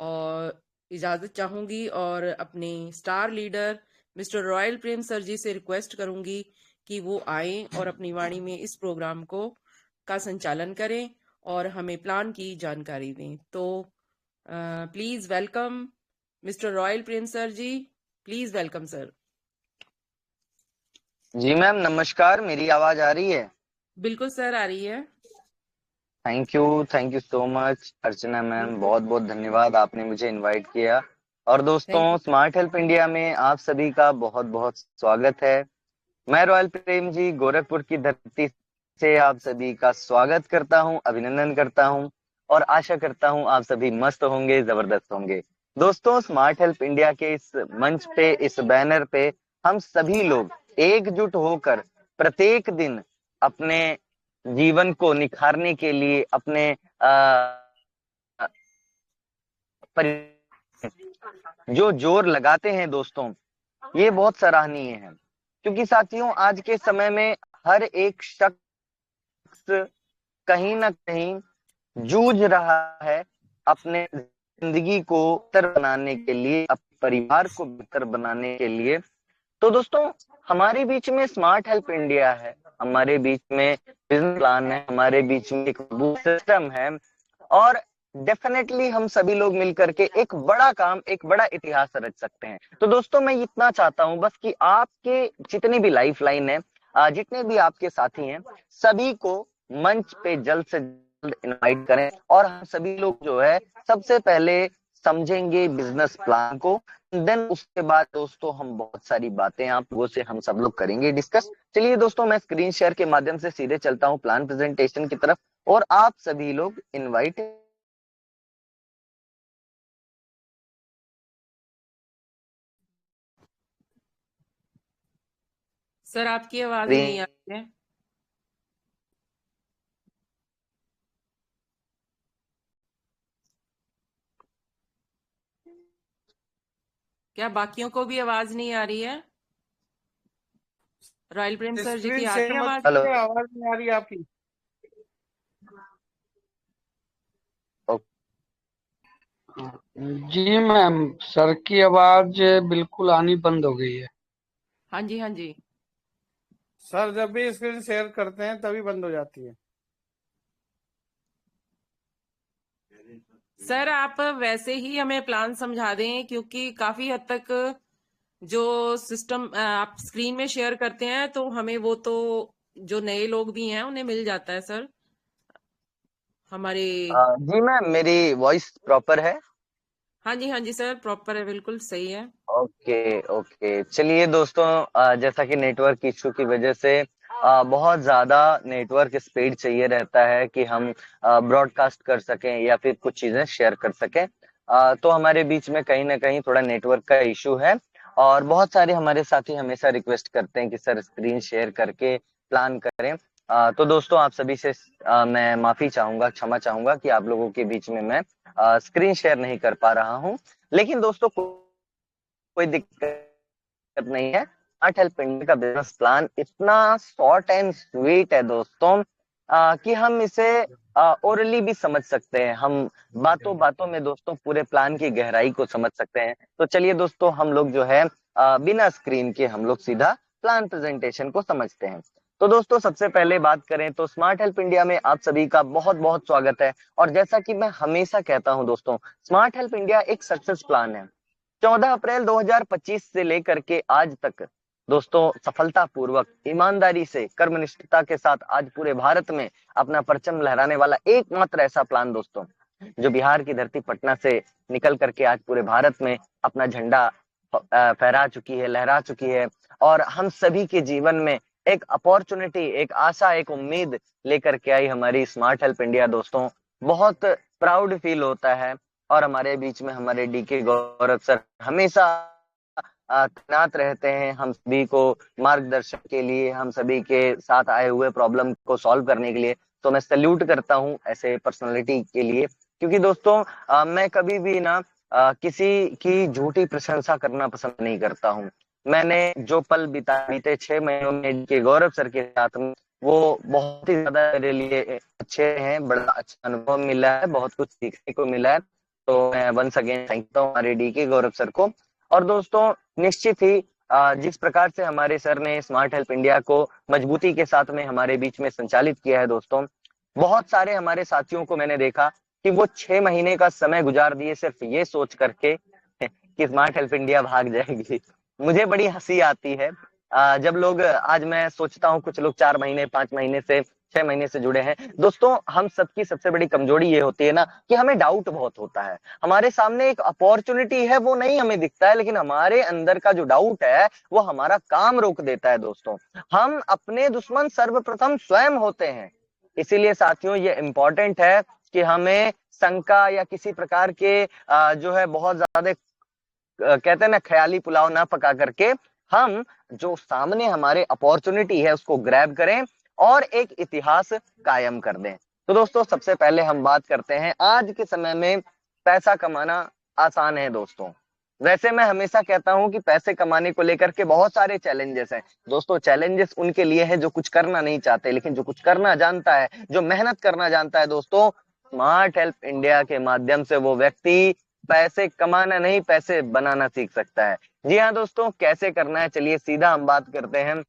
और इजाज़त चाहूँगी और अपने star leader mister Royal Prem sir जी से रिक्वेस्ट करूँगी कि वो आएँ और अपनी वाणी में इस प्रोग्राम का संचालन करें और हमें प्लान की जानकारी दें। तो please welcome mister Royal Prem sir ji. Please welcome sir. जी मैम, नमस्कार। मेरी आवाज आ रही है? बिल्कुल सर, आ रही है। Thank you so much Archana ma'am. बहुत बहुत धन्यवाद, आपने मुझे इनवाइट किया। और दोस्तों, thank you. Smart help India में आप सभी का बहुत बहुत स्वागत है। मैं रॉयल प्रेम जी गोरखपुर की धरती से आप सभी का स्वागत करता हूं, अभिनंदन करता हूं और आशा करता हूं आप सभी मस्त होंगे, जबरदस्त होंगे। दोस्तों, स्मार्ट हेल्प इंडिया के इस मंच पे, इस बैनर पे हम सभी लोग एकजुट होकर प्रत्येक दिन अपने जीवन को निखारने के लिए, अपने जो जोर लगाते हैं दोस्तों, ये बहुत सराहनीय है। क्योंकि साथियों, आज के समय में हर एक शख्स कहीं ना कहीं जूझ रहा है अपने जिंदगी को बेहतर बनाने के लिए, अपने परिवार को बेहतर बनाने के लिए। तो दोस्तों, हमारे बीच में स्मार्ट हेल्प इंडिया है, हमारे बीच में बिजनेस प्लान है, हमारे बीच में एक सिस्टम है और डेफिनेटली हम सभी लोग मिलकर के एक बड़ा काम, एक बड़ा इतिहास रच सकते हैं। तो दोस्तों, मैं इतना चाहता हूं बस कि आपके जितनी भी लाइफ लाइन है, जितने भी आपके साथी हैं, सभी को मंच पे जल्द से जल्द इनवाइट करें और हम सभी लोग जो है सबसे पहले समझेंगे बिजनेस प्लान को। देन उसके बाद दोस्तों हम बहुत सारी बातें आप लोगों से हम सब लोग करेंगे डिस्कस। चलिए दोस्तों, मैं स्क्रीन शेयर के माध्यम से सीधे चलता हूं प्लान प्रेजेंटेशन की तरफ और आप सभी लोग इनवाइट। सर, आपकी आवाज़ नहीं आ रही है। क्या बाकियों को भी आवाज़ नहीं आ रही है? रॉयल प्रेम सर जी की स्क्रीन आ रही शेयर है मत आवाज़? हेलो। कीजिए, आवाज नहीं आ रही आपकी। जी मैम, सर की आवाज बिल्कुल आनी बंद हो गई है। हाँ जी, हाँ जी। सर जब भी स्क्रीन शेयर करते हैं तभी बंद हो जाती है। सर, आप वैसे ही हमें प्लान समझा दें, क्योंकि काफी हद तक जो सिस्टम आप स्क्रीन में शेयर करते हैं तो हमें वो तो जो नए लोग भी हैं उन्हें मिल जाता है सर। हमारे जी मैम, मेरी वॉइस प्रॉपर है? हाँ जी, हाँ जी सर, प्रॉपर है, बिल्कुल सही है। ओके ओके, चलिए दोस्तों, जैसा कि नेटवर्क इशू की वजह से बहुत ज्यादा नेटवर्क स्पीड चाहिए रहता है कि हम ब्रॉडकास्ट कर सकें या फिर कुछ चीजें शेयर कर सकें। तो हमारे बीच में कहीं ना कहीं थोड़ा नेटवर्क का इशू है और बहुत सारे हमारे साथी हमेशा रिक्वेस्ट करते हैं कि सर स्क्रीन शेयर करके प्लान करें। तो दोस्तों, आप सभी से मैं माफी चाहूंगा, क्षमा चाहूंगा कि आप लोगों के बीच में मैं स्क्रीन शेयर नहीं कर पा रहा हूं। लेकिन दोस्तों, कोई दिक्कत नहीं है। स्मार्ट हेल्प इंडिया का बिजनेस प्लान इतना शॉर्ट एंड स्वीट है दोस्तों, कि हम इसे ओरली भी समझ सकते हैं। हम बातों बातों में दोस्तों पूरे प्लान की गहराई को समझ सकते हैं। तो चलिए दोस्तों, हम लोग जो है बिना स्क्रीन के हम लोग सीधा प्लान प्रेजेंटेशन को समझते हैं। तो दोस्तों, सबसे पहले बात करें तो स्मार्ट हेल्प इंडिया में आप सभी का बहुत बहुत स्वागत है। और जैसा कि मैं हमेशा कहता हूं दोस्तों, स्मार्ट हेल्प इंडिया एक सक्सेस प्लान है। 14 अप्रैल 2025 से लेकर के आज तक दोस्तों, सफलतापूर्वक, ईमानदारी से, कर्मनिष्ठता के साथ आज पूरे भारत में अपना परचम लहराने वाला एकमात्र ऐसा प्लान दोस्तों, जो बिहार की धरती पटना से निकल करके आज पूरे भारत में अपना झंडा फहरा चुकी है, लहरा चुकी है। और हम सभी के जीवन में एक अपॉर्चुनिटी, एक आशा, एक उम्मीद लेकर के आई हमारी स्मार्ट हेल्प इंडिया दोस्तों। बहुत प्राउड फील होता है। और हमारे बीच में हमारे डीके गौरव सर हमेशा तैनात रहते हैं हम सभी को मार्गदर्शन के लिए, हम सभी के साथ आए हुए प्रॉब्लम को सॉल्व करने के लिए। तो मैं सल्यूट करता हूं ऐसे पर्सनालिटी के लिए। क्योंकि दोस्तों, मैं कभी भी ना किसी की झूठी प्रशंसा करना पसंद नहीं करता हूं। मैंने जो पल बीते 6 महीनों में के गौरव सर के साथ में, वो बहुत ही ज्यादा मेरे लिए अच्छे हैं। बड़ा अच्छा अनुभव मिला है, बहुत कुछ सीखने को मिला है। तो मैं वंस अगेन थैंक करता हूँ हमारे डी के गौरव सर को। और दोस्तों निश्चित ही जिस प्रकार से हमारे सर ने स्मार्ट हेल्प इंडिया को मजबूती के साथ में हमारे बीच में संचालित किया है दोस्तों, बहुत सारे हमारे साथियों को मैंने देखा कि वो 6 महीने का समय गुजार दिए सिर्फ ये सोच करके कि स्मार्ट हेल्प इंडिया भाग जाएगी। मुझे बड़ी हंसी आती है जब लोग, आज मैं सोचता हूँ कुछ लोग 4 महीने 5 महीने से 6 महीने से जुड़े हैं। दोस्तों हम सबकी सबसे बड़ी कमजोरी ये होती है ना कि हमें डाउट बहुत होता है। हमारे सामने एक अपॉर्चुनिटी है, वो नहीं हमें दिखता है, लेकिन हमारे अंदर का जो डाउट है वो हमारा काम रोक देता है दोस्तों। हम अपने दुश्मन सर्वप्रथम स्वयं होते हैं। इसीलिए साथियों ये इंपॉर्टेंट है कि हमें शंका या किसी प्रकार के जो है बहुत ज्यादा कहते हैं ना ख्याली पुलाव ना पका करके हम जो सामने हमारे अपॉर्चुनिटी है उसको ग्रैब करें और एक इतिहास कायम कर दें। तो दोस्तों सबसे पहले हम बात करते हैं, आज के समय में पैसा कमाना आसान है दोस्तों। वैसे मैं हमेशा कहता हूं कि पैसे कमाने को लेकर के बहुत सारे चैलेंजेस हैं दोस्तों। चैलेंजेस उनके लिए है जो कुछ करना नहीं चाहते, लेकिन जो कुछ करना जानता है, जो मेहनत करना जानता है दोस्तों, स्मार्ट हेल्प इंडिया के माध्यम से वो व्यक्ति पैसे कमाना नहीं पैसे बनाना सीख सकता है। जी हाँ दोस्तों, कैसे करना है चलिए सीधा हम बात करते हैं।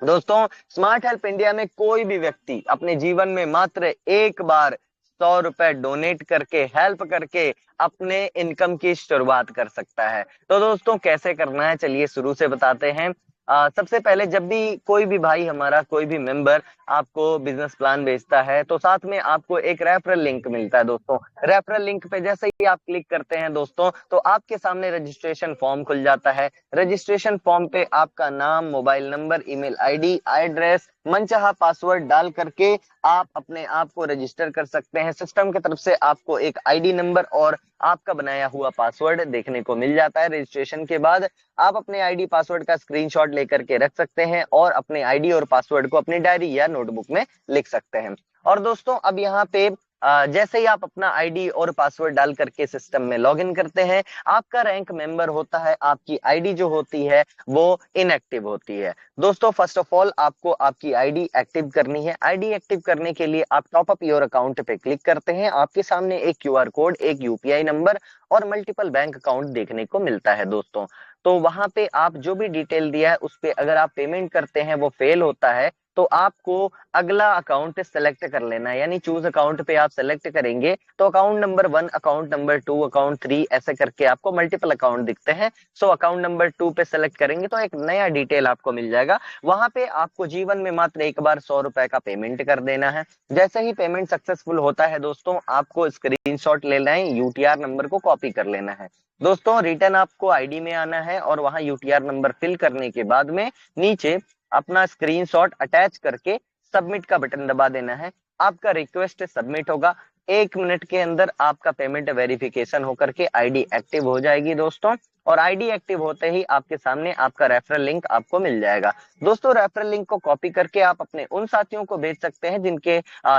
दोस्तों स्मार्ट हेल्प इंडिया में कोई भी व्यक्ति अपने जीवन में मात्र एक बार 100 रुपए डोनेट करके, हेल्प करके अपने इनकम की शुरुआत कर सकता है। तो दोस्तों कैसे करना है चलिए शुरू से बताते हैं। सबसे पहले जब भी कोई भी भाई हमारा, कोई भी मेंबर आपको बिजनेस प्लान भेजता है तो साथ में आपको एक रेफरल लिंक मिलता है दोस्तों। रेफरल लिंक पे जैसे ही आप क्लिक करते हैं दोस्तों तो आपके सामने रजिस्ट्रेशन फॉर्म खुल जाता है। रजिस्ट्रेशन फॉर्म पे आपका नाम, mobile number, email ID, address, मनचाहा पासवर्ड डाल करके आप अपने आप को रजिस्टर कर सकते हैं। सिस्टम की तरफ से आपको एक आईडी नंबर और आपका बनाया हुआ पासवर्ड देखने को मिल जाता है। रजिस्ट्रेशन के बाद आप अपने आईडी पासवर्ड का स्क्रीनशॉट लेकर के रख सकते हैं और अपने आईडी और पासवर्ड को अपनी डायरी या नोटबुक में लिख सकते हैं। और दोस्तों अब यहाँ पे जैसे ही आप अपना आईडी और पासवर्ड डाल करके सिस्टम में लॉगिन करते हैं, आपका रैंक मेंबर होता है, आपकी आईडी जो होती है वो इनएक्टिव होती है। दोस्तों फर्स्ट ऑफ ऑल आपको आपकी आईडी एक्टिव करनी है। आईडी एक्टिव करने के लिए आप टॉप अप योर अकाउंट पे क्लिक करते हैं। आपके सामने एक क्यूआर कोड, एक यूपीआई नंबर और मल्टीपल बैंक अकाउंट देखने को मिलता है दोस्तों। तो वहां पे आप जो भी डिटेल दिया है उस पे अगर आप पेमेंट करते हैं वो फेल होता है तो आपको अगला अकाउंट सेलेक्ट कर लेना है। यानी चूज अकाउंट पे आप सेलेक्ट करेंगे तो account number 1, account number 2, account 3 ऐसे करके आपको मल्टीपल अकाउंट दिखते हैं। सो अकाउंट नंबर 2 पे सेलेक्ट करेंगे तो एक नया डिटेल आपको मिल जाएगा। वहां पे आपको जीवन में मात्र एक बार 100 रुपए का पेमेंट कर देना है। जैसे ही पेमेंट सक्सेसफुल होता है दोस्तों आपको स्क्रीनशॉट लेना है, यूटीआर नंबर को कॉपी कर लेना है। दोस्तों रिटर्न आपको आईडी में आना है और वहां यूटीआर नंबर फिल करने के बाद में नीचे अपना स्क्रीनशॉट अटैच करके सबमिट का बटन दबा देना है। आपका रिक्वेस्ट सबमिट होगा। 1 मिनट के अंदर आपका पेमेंट वेरिफिकेशन होकर के आईडी एक्टिव हो जाएगी दोस्तों। और आईडी एक्टिव होते ही आपके सामने आपका रेफरल लिंक आपको मिल जाएगा। दोस्तों रेफरल लिंक को कॉपी करके आप अपने उन साथियों को भेज सकते हैं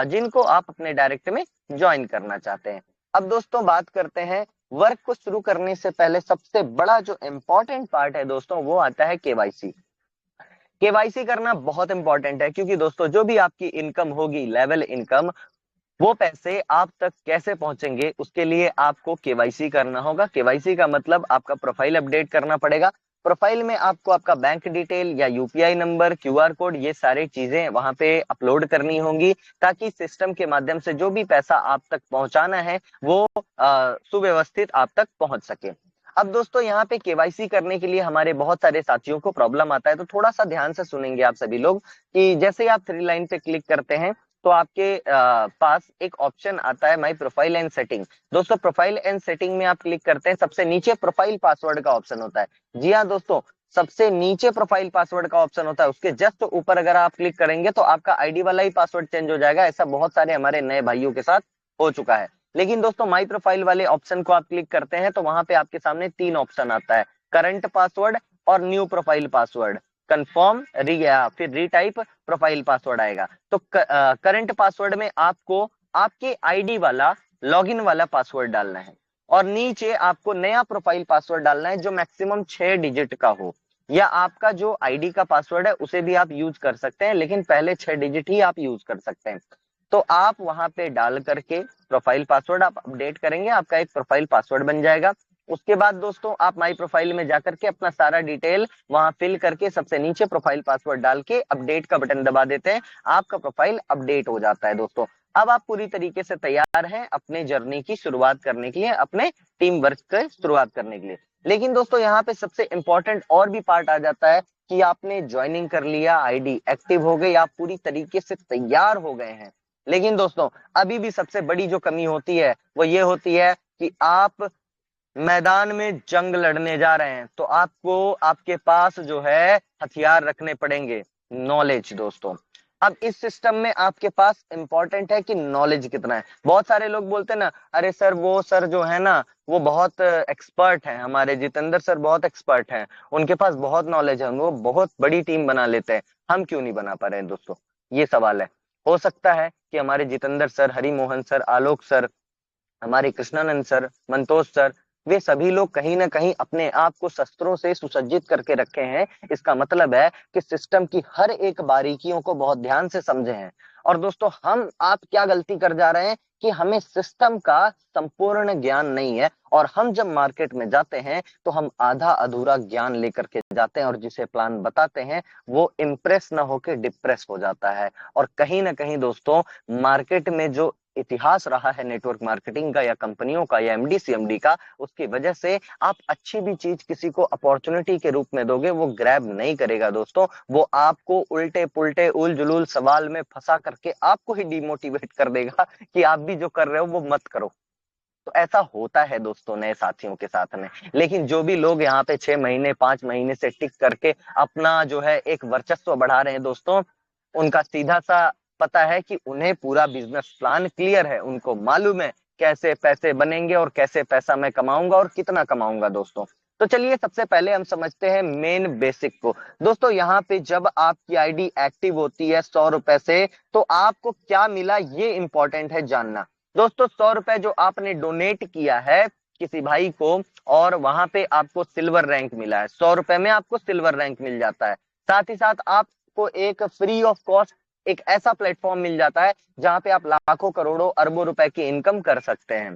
जिनको आप अपने डायरेक्ट में ज्वाइन करना चाहते हैं। अब दोस्तों बात करते हैं वर्क को शुरू करने से पहले सबसे बड़ा जो इंपॉर्टेंट पार्ट है दोस्तों वो आता है केवाईसी। केवाईसी करना बहुत इंपॉर्टेंट है क्योंकि दोस्तों जो भी आपकी इनकम होगी, लेवल इनकम, वो पैसे आप तक कैसे पहुंचेंगे उसके लिए आपको केवाईसी करना होगा। केवाईसी का मतलब आपका प्रोफाइल अपडेट करना पड़ेगा। प्रोफाइल में आपको आपका बैंक डिटेल या यूपीआई नंबर, क्यूआर कोड, ये सारी चीजें वहां पे अपलोड करनी होंगी ताकि सिस्टम के माध्यम से जो भी पैसा आप तक पहुंचाना है वो सुव्यवस्थित आप तक पहुंच सके। अब दोस्तों यहाँ पे केवाईसी करने के लिए हमारे बहुत सारे साथियों को प्रॉब्लम आता है, तो थोड़ा सा ध्यान से सुनेंगे आप सभी लोग कि जैसे ही आप 3 लाइन पे क्लिक करते हैं तो आपके पास एक ऑप्शन आता है माय प्रोफाइल एंड सेटिंग। दोस्तों प्रोफाइल एंड सेटिंग में आप क्लिक करते हैं, सबसे नीचे प्रोफाइल पासवर्ड का ऑप्शन होता है। जी हाँ दोस्तों, सबसे नीचे प्रोफाइल पासवर्ड का ऑप्शन होता है, उसके जस्ट ऊपर अगर आप क्लिक करेंगे तो आपका आईडी वाला ही पासवर्ड चेंज हो जाएगा। ऐसा बहुत सारे हमारे नए भाइयों के साथ हो चुका है। लेकिन दोस्तों माई प्रोफाइल वाले ऑप्शन को आप क्लिक करते हैं तो वहां पे आपके सामने 3 ऑप्शन आता है, करंट पासवर्ड और न्यू प्रोफाइल पासवर्ड, कंफर्म फिर रीटाइप प्रोफाइल पासवर्ड आएगा। तो करंट पासवर्ड में आपको आपके आईडी वाला लॉगिन वाला पासवर्ड डालना है और नीचे आपको नया प्रोफाइल पासवर्ड डालना है जो मैक्सिमम 6 डिजिट का हो, या आपका जो आईडी का पासवर्ड है उसे भी आप यूज कर सकते हैं लेकिन पहले 6 डिजिट ही आप यूज कर सकते हैं। तो आप वहां पे डाल करके प्रोफाइल पासवर्ड आप अपडेट करेंगे, आपका एक प्रोफाइल पासवर्ड बन जाएगा। उसके बाद दोस्तों आप माई प्रोफाइल में जाकर के अपना सारा डिटेल वहां फिल करके सबसे नीचे प्रोफाइल पासवर्ड डाल के अपडेट का बटन दबा देते हैं, आपका प्रोफाइल अपडेट हो जाता है दोस्तों। अब आप पूरी तरीके से तैयार हैं अपने जर्नी की शुरुआत करने के लिए, अपने टीम वर्क की शुरुआत करने के लिए। लेकिन दोस्तों यहाँ पे सबसे इंपॉर्टेंट और भी पार्ट आ जाता है कि आपने ज्वाइनिंग कर लिया, आईडी एक्टिव हो गई, आप पूरी तरीके से तैयार हो गए हैं, लेकिन दोस्तों अभी भी सबसे बड़ी जो कमी होती है वो ये होती है कि आप मैदान में जंग लड़ने जा रहे हैं, तो आपको आपके पास जो है हथियार रखने पड़ेंगे, नॉलेज दोस्तों। अब इस सिस्टम में आपके पास इंपॉर्टेंट है कि नॉलेज कितना है। बहुत सारे लोग बोलते हैं ना, अरे सर वो सर जो है ना वो बहुत एक्सपर्ट हैं, हमारे जितेंद्र सर बहुत एक्सपर्ट हैं, उनके पास बहुत नॉलेज है, वो बहुत बड़ी टीम बना लेते हैं, हम क्यों नहीं बना पा रहे हैं दोस्तों? ये सवाल है। हो सकता है कि हमारे जितेंद्र सर, हरिमोहन सर, आलोक सर, हमारे कृष्णानंद सर, मंतोष सर, वे सभी लोग कहीं ना कहीं अपने आप को शस्त्रों से सुसज्जित करके रखे हैं। इसका मतलब है कि सिस्टम की हर एक बारीकियों को बहुत ध्यान से समझे हैं। और दोस्तों हम आप क्या गलती कर जा रहे हैं कि हमें सिस्टम का संपूर्ण ज्ञान नहीं है, और हम जब मार्केट में जाते हैं तो हम आधा अधूरा ज्ञान लेकर के जाते हैं, और जिसे प्लान बताते हैं वो इम्प्रेस ना होकर डिप्रेस हो जाता है। और कहीं ना कहीं दोस्तों मार्केट में जो इतिहास रहा है नेटवर्क मार्केटिंग का या कंपनियों का या एमडी सीएमडी का, उसकी वजह से आप अच्छी भी चीज किसी को अपॉर्चुनिटी के रूप में दोगे, वो ग्रैब नहीं करेगा दोस्तों, वो आपको उल्टे पुल्टे उल जुलूल सवाल में फंसा करके आपको ही डिमोटिवेट कर देगा कि आप भी जो कर रहे हो वो मत करो। तो ऐसा होता है दोस्तों नए साथियों के साथ में। लेकिन जो भी लोग यहाँ पे 6 महीने 5 महीने से टिक करके अपना जो है एक वर्चस्व बढ़ा रहे हैं दोस्तों, उनका सीधा सा पता है कि उन्हें पूरा बिजनेस प्लान क्लियर है, उनको मालूम है कैसे पैसे बनेंगे और कैसे पैसा मैं कमाऊंगा और कितना कमाऊंगा दोस्तों। तो चलिए सबसे पहले हम समझते हैं मेन बेसिक को। दोस्तों यहाँ पे जब आपकी आईडी एक्टिव होती है 100 रुपए से, तो आपको क्या मिला ये इंपॉर्टेंट है जानना। दोस्तों 100 रुपए जो आपने डोनेट किया है किसी भाई को, और वहां पे आपको सिल्वर रैंक मिला है, 100 रुपए में आपको सिल्वर रैंक मिल जाता है। साथ ही साथ आपको एक फ्री ऑफ कॉस्ट एक ऐसा प्लेटफॉर्म मिल जाता है जहां पे आप लाखों करोड़ों अरबों रुपए की इनकम कर सकते हैं।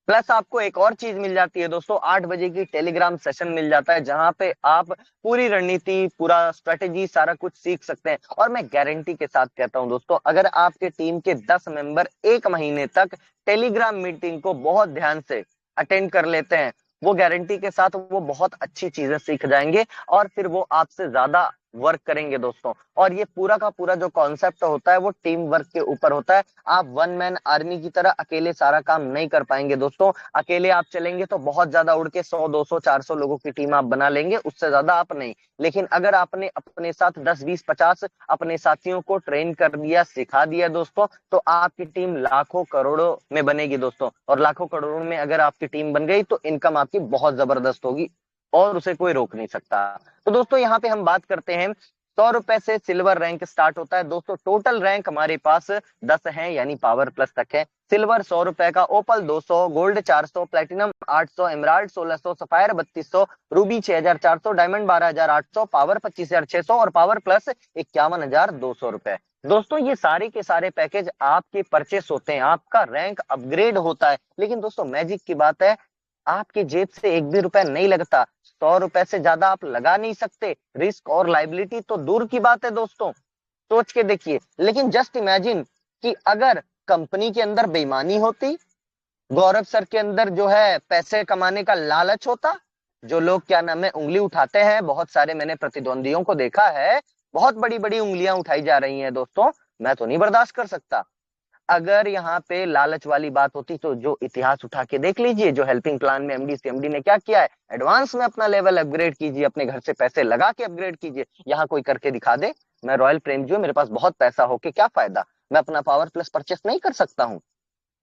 प्लस आपको एक और चीज मिल जाती है दोस्तों, 8 बजे की टेलीग्राम सेशन मिल जाता है जहां पे आप पूरी रणनीति, पूरा स्ट्रेटेजी, सारा कुछ सीख सकते हैं। और मैं गारंटी के साथ कहता हूं दोस्तों, अगर आपके टीम के 10 मेंबर 1 महीने तक टेलीग्राम मीटिंग को बहुत ध्यान से अटेंड कर लेते हैं, वो गारंटी के साथ वो बहुत अच्छी चीजें सीख जाएंगे और फिर वो आपसे ज्यादा वर्क करेंगे दोस्तों। और ये पूरा का पूरा जो कॉन्सेप्ट होता है वो टीम वर्क के ऊपर होता है। आप वन मैन आर्मी की तरह अकेले सारा काम नहीं कर पाएंगे दोस्तों। अकेले आप चलेंगे तो बहुत ज्यादा उड़ के 100 200 400 लोगों की टीम आप बना लेंगे, उससे ज्यादा आप नहीं। लेकिन अगर आपने अपने साथ 10 20 50 अपने साथियों को ट्रेन कर दिया, सिखा दिया दोस्तों, तो आपकी टीम लाखों करोड़ों में बनेगी दोस्तों। और लाखों करोड़ों में अगर आपकी टीम बन गई तो इनकम आपकी बहुत जबरदस्त होगी और उसे कोई रोक नहीं सकता। तो दोस्तों यहाँ पे हम बात करते हैं 100 रुपए से सिल्वर रैंक स्टार्ट होता है दोस्तों। टोटल रैंक हमारे पास 10 है, यानी पावर प्लस तक है। सिल्वर 100 रुपए का, ओपल 200, gold 400, platinum 800, emerald 1600, sapphire 3200, Ruby 6400, diamond 12800, power 25600 और पावर प्लस 51200 रुपए। दोस्तों ये सारे के सारे पैकेज आपके परचेस होते हैं, आपका रैंक अपग्रेड होता है। लेकिन दोस्तों मैजिक की बात है, आपके जेब से एक भी रुपया नहीं लगता, 100 रुपए से ज्यादा आप लगा नहीं सकते। रिस्क और लाइबिलिटी तो दूर की बात है दोस्तों, सोच के देखिए। लेकिन जस्ट इमेजिन कि अगर कंपनी के अंदर बेईमानी होती, गौरव सर के अंदर जो है पैसे कमाने का लालच होता, जो लोग क्या नाम है उंगली उठाते हैं, बहुत सारे मैंने प्रतिद्वंदियों को देखा है, बहुत बड़ी बड़ी उंगलियां उठाई जा रही हैं दोस्तों, मैं तो नहीं बर्दाश्त कर सकता। अगर यहाँ पे लालच वाली बात होती तो जो इतिहास उठा के देख लीजिए, जो हेल्पिंग प्लान में एमडी सीएमडी ने क्या किया है, एडवांस में अपना लेवल अपग्रेड कीजिए, अपने घर से पैसे लगा के अपग्रेड कीजिए। यहाँ कोई करके दिखा दे, मैं रॉयल प्रेमजी हूं, मेरे पास बहुत पैसा हो के क्या फायदा, मैं अपना पावर प्लस परचेस नहीं कर सकता हूँ।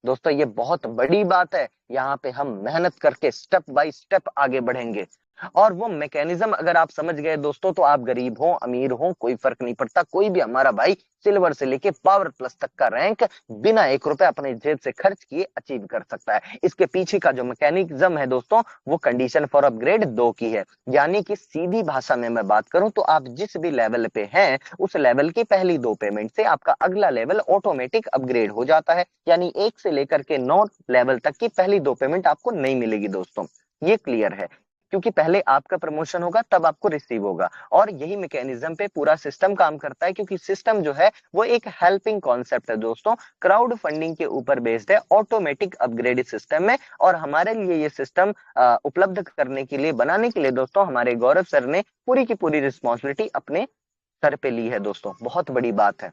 दोस्तों ये बहुत बड़ी बात है, यहाँ पे हम मेहनत करके स्टेप बाय स्टेप आगे बढ़ेंगे। और वो मैकेनिज्म अगर आप समझ गए दोस्तों, तो आप गरीब हो अमीर हो कोई फर्क नहीं पड़ता, कोई भी हमारा भाई सिल्वर से लेके पावर प्लस तक का रैंक बिना 1 रुपए अपने जेब से खर्च किए अचीव कर सकता है। इसके पीछे का जो मैकेनिज्म है दोस्तों, वो कंडीशन फॉर अपग्रेड 2 की है। यानी कि सीधी भाषा में मैं बात करूं तो आप जिस भी लेवल पे हैं, उस लेवल की पहली 2 पेमेंट से आपका अगला लेवल ऑटोमेटिक अपग्रेड हो जाता है। यानी 1 से लेकर के 9 लेवल तक की पहली 2 पेमेंट आपको नहीं मिलेगी दोस्तों। ये क्लियर है, क्योंकि पहले आपका प्रमोशन होगा तब आपको रिसीव होगा। और यही मैकेनिज्म पे पूरा सिस्टम काम करता है, क्योंकि सिस्टम जो है वो एक हेल्पिंग कॉन्सेप्ट है दोस्तों, क्राउड फंडिंग के ऊपर बेस्ड है, ऑटोमेटिक अपग्रेड सिस्टम में। और हमारे लिए ये सिस्टम उपलब्ध करने के लिए, बनाने के लिए दोस्तों, हमारे गौरव सर ने पूरी की पूरी रिस्पॉन्सिबिलिटी अपने सर पे ली है दोस्तों। बहुत बड़ी बात है।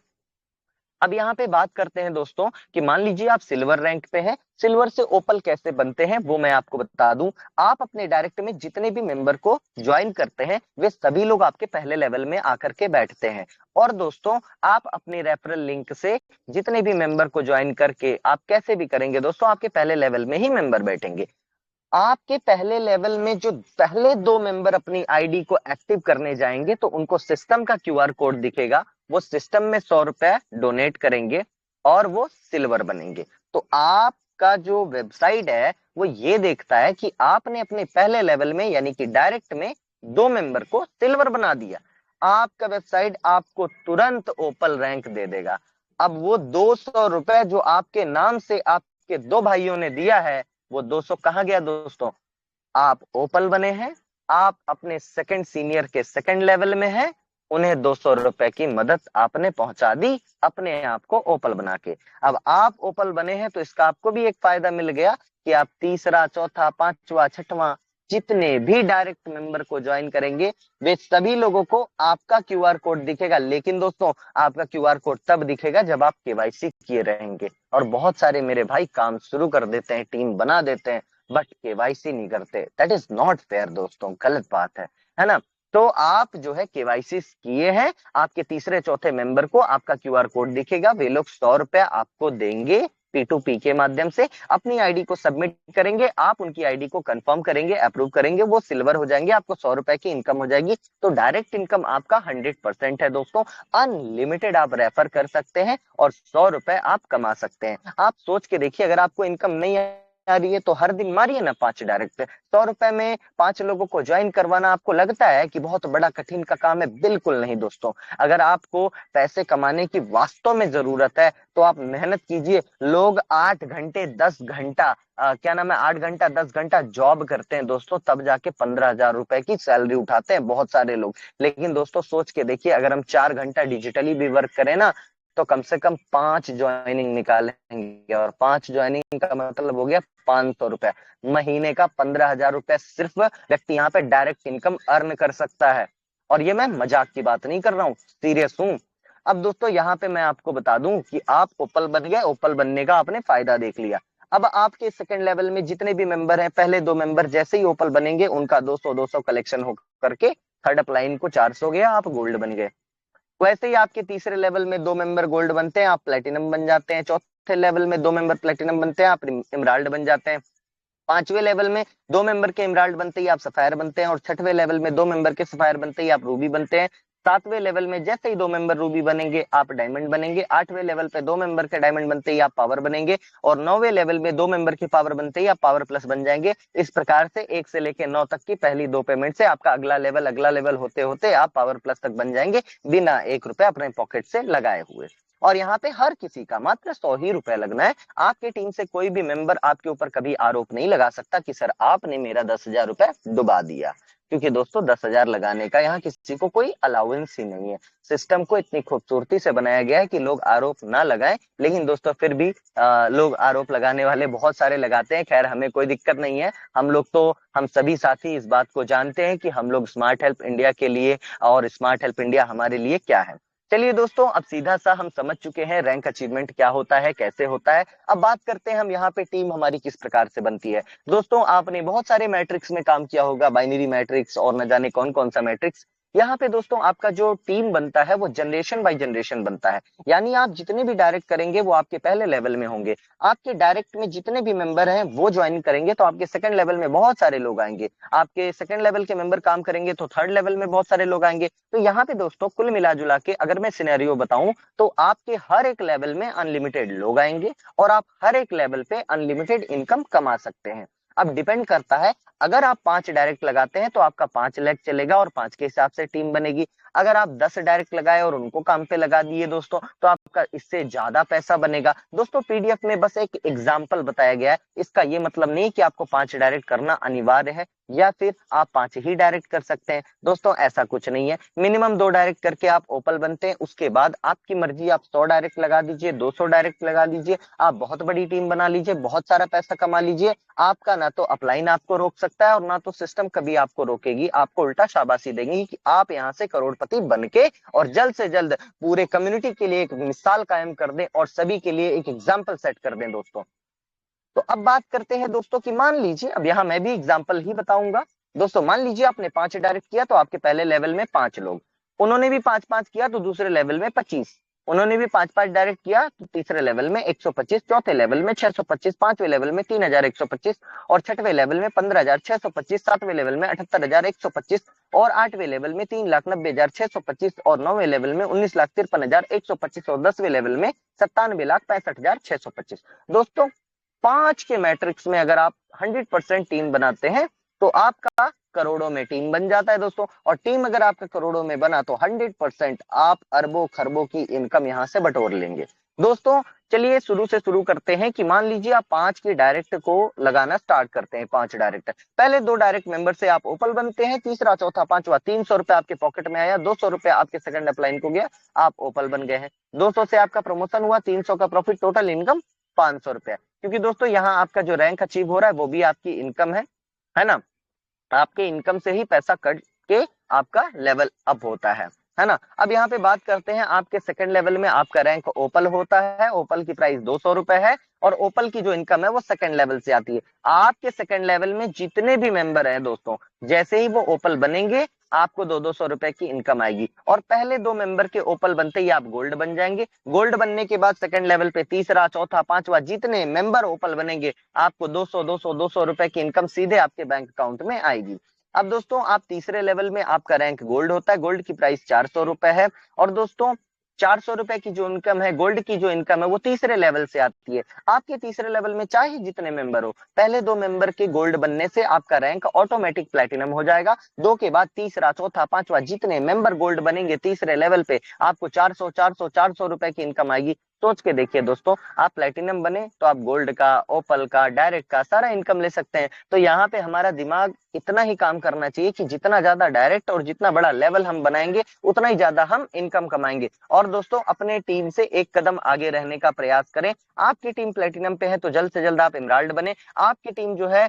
अब यहाँ पे बात करते हैं दोस्तों कि मान लीजिए आप सिल्वर रैंक पे हैं, सिल्वर से ओपल कैसे बनते हैं वो मैं आपको बता दूं। आप अपने डायरेक्ट में जितने भी मेंबर को ज्वाइन करते हैं, वे सभी लोग आपके पहले लेवल में आकर के बैठते हैं। और दोस्तों आप अपने रेफरल लिंक से जितने भी मेंबर को ज्वाइन करके, आप कैसे भी करेंगे दोस्तों, आपके पहले लेवल में ही मेंबर बैठेंगे। आपके पहले लेवल में जो पहले 2 मेंबर अपनी आईडी को एक्टिव करने जाएंगे, तो उनको सिस्टम का क्यूआर कोड दिखेगा, वो सिस्टम में 100 रुपए डोनेट करेंगे और वो सिल्वर बनेंगे। तो आपका जो वेबसाइट है वो ये देखता है कि आपने अपने पहले लेवल में, यानी कि डायरेक्ट में 2 मेंबर को सिल्वर बना दिया, आपका वेबसाइट आपको तुरंत ओपल रैंक दे देगा। अब वो 200 रुपए जो आपके नाम से आपके 2 भाइयों ने दिया है, वो 200 कहाँ गया दोस्तों? आप ओपल बने हैं, आप अपने सेकंड सीनियर के सेकंड लेवल में हैं, उन्हें 200 रुपए की मदद आपने पहुंचा दी अपने आप को ओपल बना के। अब आप ओपल बने हैं तो इसका आपको भी एक फायदा मिल गया कि आप तीसरा, चौथा, पांचवा, छठवां जितने भी डायरेक्ट मेंबर को ज्वाइन करेंगे, वे सभी लोगों को आपका क्यूआर कोड दिखेगा। लेकिन दोस्तों आपका क्यूआर कोड तब दिखेगा जब आप केवाईसी किए रहेंगे। और बहुत सारे मेरे भाई काम शुरू कर देते हैं, टीम बना देते हैं, बट केवाईसी नहीं करते। दैट इज नॉट फेयर दोस्तों, गलत बात है ना। तो आप जो है केवाईसी किए हैं, आपके तीसरे चौथे मेंबर को आपका क्यूआर कोड दिखेगा, वे लोग 100 रुपए आपको देंगे P2P के माध्यम से, अपनी आईडी को सबमिट करेंगे, आप उनकी आईडी को कंफर्म करेंगे, अप्रूव करेंगे, वो सिल्वर हो जाएंगे, आपको 100 रुपए की इनकम हो जाएगी। तो डायरेक्ट इनकम आपका 100% है दोस्तों, अनलिमिटेड आप रेफर कर सकते हैं और 100 रुपए आप कमा सकते हैं। आप सोच के देखिए, अगर आपको इनकम नहीं आ रही है तो हर दिन मारिए ना 5 डायरेक्ट। 100 रुपए में 5 लोगों को ज्वाइन करवाना आपको लगता है कि बहुत बड़ा कठिन का काम है? बिल्कुल नहीं दोस्तों। अगर आपको पैसे कमाने की वास्तव में जरूरत है तो आप मेहनत कीजिए। लोग 8 घंटे 10 घंटा क्या नाम है 8 घंटा 10 घंटा जॉब करते हैं दोस्तों, तब जाके 15,000 रुपए की सैलरी उठाते हैं बहुत सारे लोग। लेकिन दोस्तों सोच के देखिए, अगर हम 4 घंटा डिजिटली भी वर्क करें ना, तो कम से कम 5 ज्वाइनिंग निकालेंगे, और 5 ज्वाइनिंग का मतलब हो गया 500 रुपए। महीने का 15,000 रुपए सिर्फ व्यक्ति यहाँ पे डायरेक्ट इनकम अर्न कर सकता है। और ये मैं मजाक की बात नहीं कर रहा हूँ, सीरियस हूँ। अब दोस्तों यहाँ पे मैं आपको बता दूं कि आप ओपल बन गए, ओपल बनने का आपने फायदा देख लिया। अब आपके सेकंड लेवल में जितने भी मेंबर हैं, पहले 2 मेंबर जैसे ही ओपल बनेंगे, उनका 200 कलेक्शन हो करके थर्ड अपलाइन को 400 गया, आप गोल्ड बन गए। वैसे ही आपके तीसरे लेवल में 2 मेंबर गोल्ड बनते हैं, आप प्लेटिनम बन जाते हैं। चौथे लेवल में 2 मेंबर प्लेटिनम बनते हैं, आप इमराल्ड बन जाते हैं। 5वें लेवल में 2 मेंबर के इमराल्ड बनते ही आप सफायर बनते हैं, और 6वें लेवल में 2 मेंबर के सफायर बनते ही आप रूबी बनते हैं। 7वें लेवल में जैसे ही 2 मेंबर रूबी बनेंगे, आप डायमंड बनेंगे। 8वें लेवल पे 2 मेंबर के डायमंड बनते ही आप पावर बनेंगे, और 9वें लेवल में 2 मेंबर की पावर बनते ही आप पावर प्लस बन जाएंगे। इस प्रकार से 1 से लेकर 9 तक की पहली 2 पेमेंट से आपका अगला लेवल होते होते आप पावर प्लस तक बन जाएंगे, बिना 1 रुपए अपने पॉकेट से लगाए हुए। और यहाँ पे हर किसी का मात्र 100 ही रुपए लगना है। आपकी टीम से कोई भी मेंबर आपके ऊपर कभी आरोप नहीं लगा सकता कि सर आपने मेरा 10,000 रुपए डुबा दिया, क्योंकि दोस्तों 10,000 लगाने का यहाँ किसी को कोई अलाउंस ही नहीं है। सिस्टम को इतनी खूबसूरती से बनाया गया है कि लोग आरोप ना लगाएं, लेकिन दोस्तों फिर भी लोग आरोप लगाने वाले बहुत सारे लगाते हैं। खैर हमें कोई दिक्कत नहीं है, हम सभी साथी इस बात को जानते हैं कि हम लोग स्मार्ट हेल्प इंडिया के लिए, और स्मार्ट हेल्प इंडिया हमारे लिए क्या है। चलिए दोस्तों, अब सीधा सा हम समझ चुके हैं रैंक अचीवमेंट क्या होता है, कैसे होता है। अब बात करते हैं हम यहाँ पे टीम हमारी किस प्रकार से बनती है। दोस्तों आपने बहुत सारे मैट्रिक्स में काम किया होगा, बाइनरी मैट्रिक्स और न जाने कौन कौन सा मैट्रिक्स। यहाँ पे दोस्तों आपका जो टीम बनता है वो जनरेशन बाय जनरेशन बनता है, यानी आप जितने भी डायरेक्ट करेंगे वो आपके पहले लेवल में होंगे। आपके डायरेक्ट में जितने भी मेंबर हैं वो ज्वाइन करेंगे तो आपके सेकंड लेवल में बहुत सारे लोग आएंगे, आपके सेकंड लेवल के मेंबर काम करेंगे तो थर्ड लेवल में बहुत सारे लोग आएंगे। तो यहाँ पे दोस्तों कुल मिला जुला के अगर मैं सिनेरियो बताऊं तो आपके हर एक लेवल में अनलिमिटेड लोग आएंगे और आप हर एक लेवल पे अनलिमिटेड इनकम कमा सकते हैं। अब डिपेंड करता है, अगर आप 5 डायरेक्ट लगाते हैं तो आपका 5 लेग चलेगा और 5 के हिसाब से टीम बनेगी। अगर आप 10 डायरेक्ट लगाए और उनको काम पे लगा दिए दोस्तों तो आपका इससे ज्यादा पैसा बनेगा। दोस्तों पीडीएफ में बस एक एग्जाम्पल बताया गया है, इसका ये मतलब नहीं कि आपको 5 डायरेक्ट करना अनिवार्य है या फिर आप 5 ही डायरेक्ट कर सकते हैं। दोस्तों ऐसा कुछ नहीं है, मिनिमम 2 डायरेक्ट करके आप ओपल बनते हैं, उसके बाद आपकी मर्जी, आप 100 डायरेक्ट लगा दीजिए, 200 डायरेक्ट लगा दीजिए, आप बहुत बड़ी टीम बना लीजिए, बहुत सारा पैसा कमा लीजिए। आपका ना तो अपलाइन आपको रोक सकता है और ना तो सिस्टम कभी आपको रोकेगी, आपको उल्टा शाबाशी देंगी कि आप यहाँ से करोड़पति बन के और जल्द से जल्द पूरे कम्युनिटी के लिए एक मिसाल कायम कर दें और सभी के लिए एक एग्जाम्पल सेट कर दें दोस्तों। तो अब बात करते हैं दोस्तों कि मान लीजिए, अब यहाँ मैं भी एग्जाम्पल ही बताऊंगा दोस्तों। मान लीजिए आपने 5 डायरेक्ट किया तो आपके पहले लेवल में 5 लोग, उन्होंने भी 5-5 किया तो दूसरे लेवल में 25, उन्होंने भी 5-5 डायरेक्ट किया तो तीसरे लेवल में 125, चौथे लेवल में 625, पांचवें लेवल में 3125 और छठवें लेवल में 15625, सातवें लेवल में 78125 और 8वें लेवल में 3,90,625 और 9वें लेवल में 19,53,125 और 10वें लेवल में 97,65,625। दोस्तों 5 के मैट्रिक्स में अगर आप 100% टीम बनाते हैं तो आपका करोड़ों में टीम बन जाता है दोस्तों। और टीम अगर आपका करोड़ों में बना तो 100% आप अरबों खरबों की इनकम यहां से बटोर लेंगे दोस्तों। चलिए शुरू से शुरू करते हैं कि मान लीजिए आप 5 की डायरेक्ट को लगाना स्टार्ट करते हैं। 5 डायरेक्ट, पहले 2 डायरेक्ट मेंबर से आप ओपल बनते हैं, तीसरा चौथा पांचवा 300 रुपए आपके पॉकेट में आया, 200 रुपए आपके सेकंड अपलाइन को गया, आप ओपल बन गए हैं। 200 से आपका प्रमोशन हुआ, 300 का प्रॉफिट, टोटल इनकम 500 रुपया। क्योंकि दोस्तों यहाँ आपका जो रैंक अचीव हो रहा है वो भी आपकी इनकम है ना, आपके इनकम से ही पैसा कट के आपका लेवल अप होता है ना। अब यहाँ पे बात करते हैं, आपके सेकंड लेवल में आपका रैंक ओपल होता है, ओपल की प्राइस 200 रुपए है और ओपल की जो इनकम है वो सेकंड लेवल से आती है। आपके सेकंड लेवल में जितने भी मेंबर हैं दोस्तों, जैसे ही वो ओपल बनेंगे आपको 200 रुपए की इनकम आएगी और पहले 2 मेंबर के ओपल बनते ही आप गोल्ड बन जाएंगे। गोल्ड बनने के बाद सेकंड लेवल पे तीसरा चौथा पांचवा जितने मेंबर ओपल बनेंगे आपको 200 रुपए की इनकम सीधे आपके बैंक अकाउंट में आएगी। अब दोस्तों आप तीसरे लेवल में, आपका रैंक गोल्ड होता है, गोल्ड की प्राइस 400 रुपए है और दोस्तों 400 रुपए की जो इनकम है, गोल्ड की जो इनकम है वो तीसरे लेवल से आती है। आपके तीसरे लेवल में चाहे जितने मेंबर हो, पहले 2 मेंबर के गोल्ड बनने से आपका रैंक ऑटोमेटिक प्लेटिनम हो जाएगा। 2 के बाद तीसरा चौथा पांचवा जितने मेंबर गोल्ड बनेंगे तीसरे लेवल पे आपको 400 रुपए की इनकम आएगी। सोच के देखिए दोस्तों, आप प्लेटिनम बने तो आप गोल्ड का, ओपल का, डायरेक्ट का सारा इनकम ले सकते हैं। तो यहाँ पे हमारा दिमाग इतना ही काम करना चाहिए कि जितना ज्यादा डायरेक्ट और जितना बड़ा लेवल हम बनाएंगे उतना ही ज्यादा हम इनकम कमाएंगे। और दोस्तों अपने टीम से एक कदम आगे रहने का प्रयास करें। आपकी टीम प्लेटिनम पे है तो जल्द से जल्द आप इमराल्ड बने, आपकी टीम जो है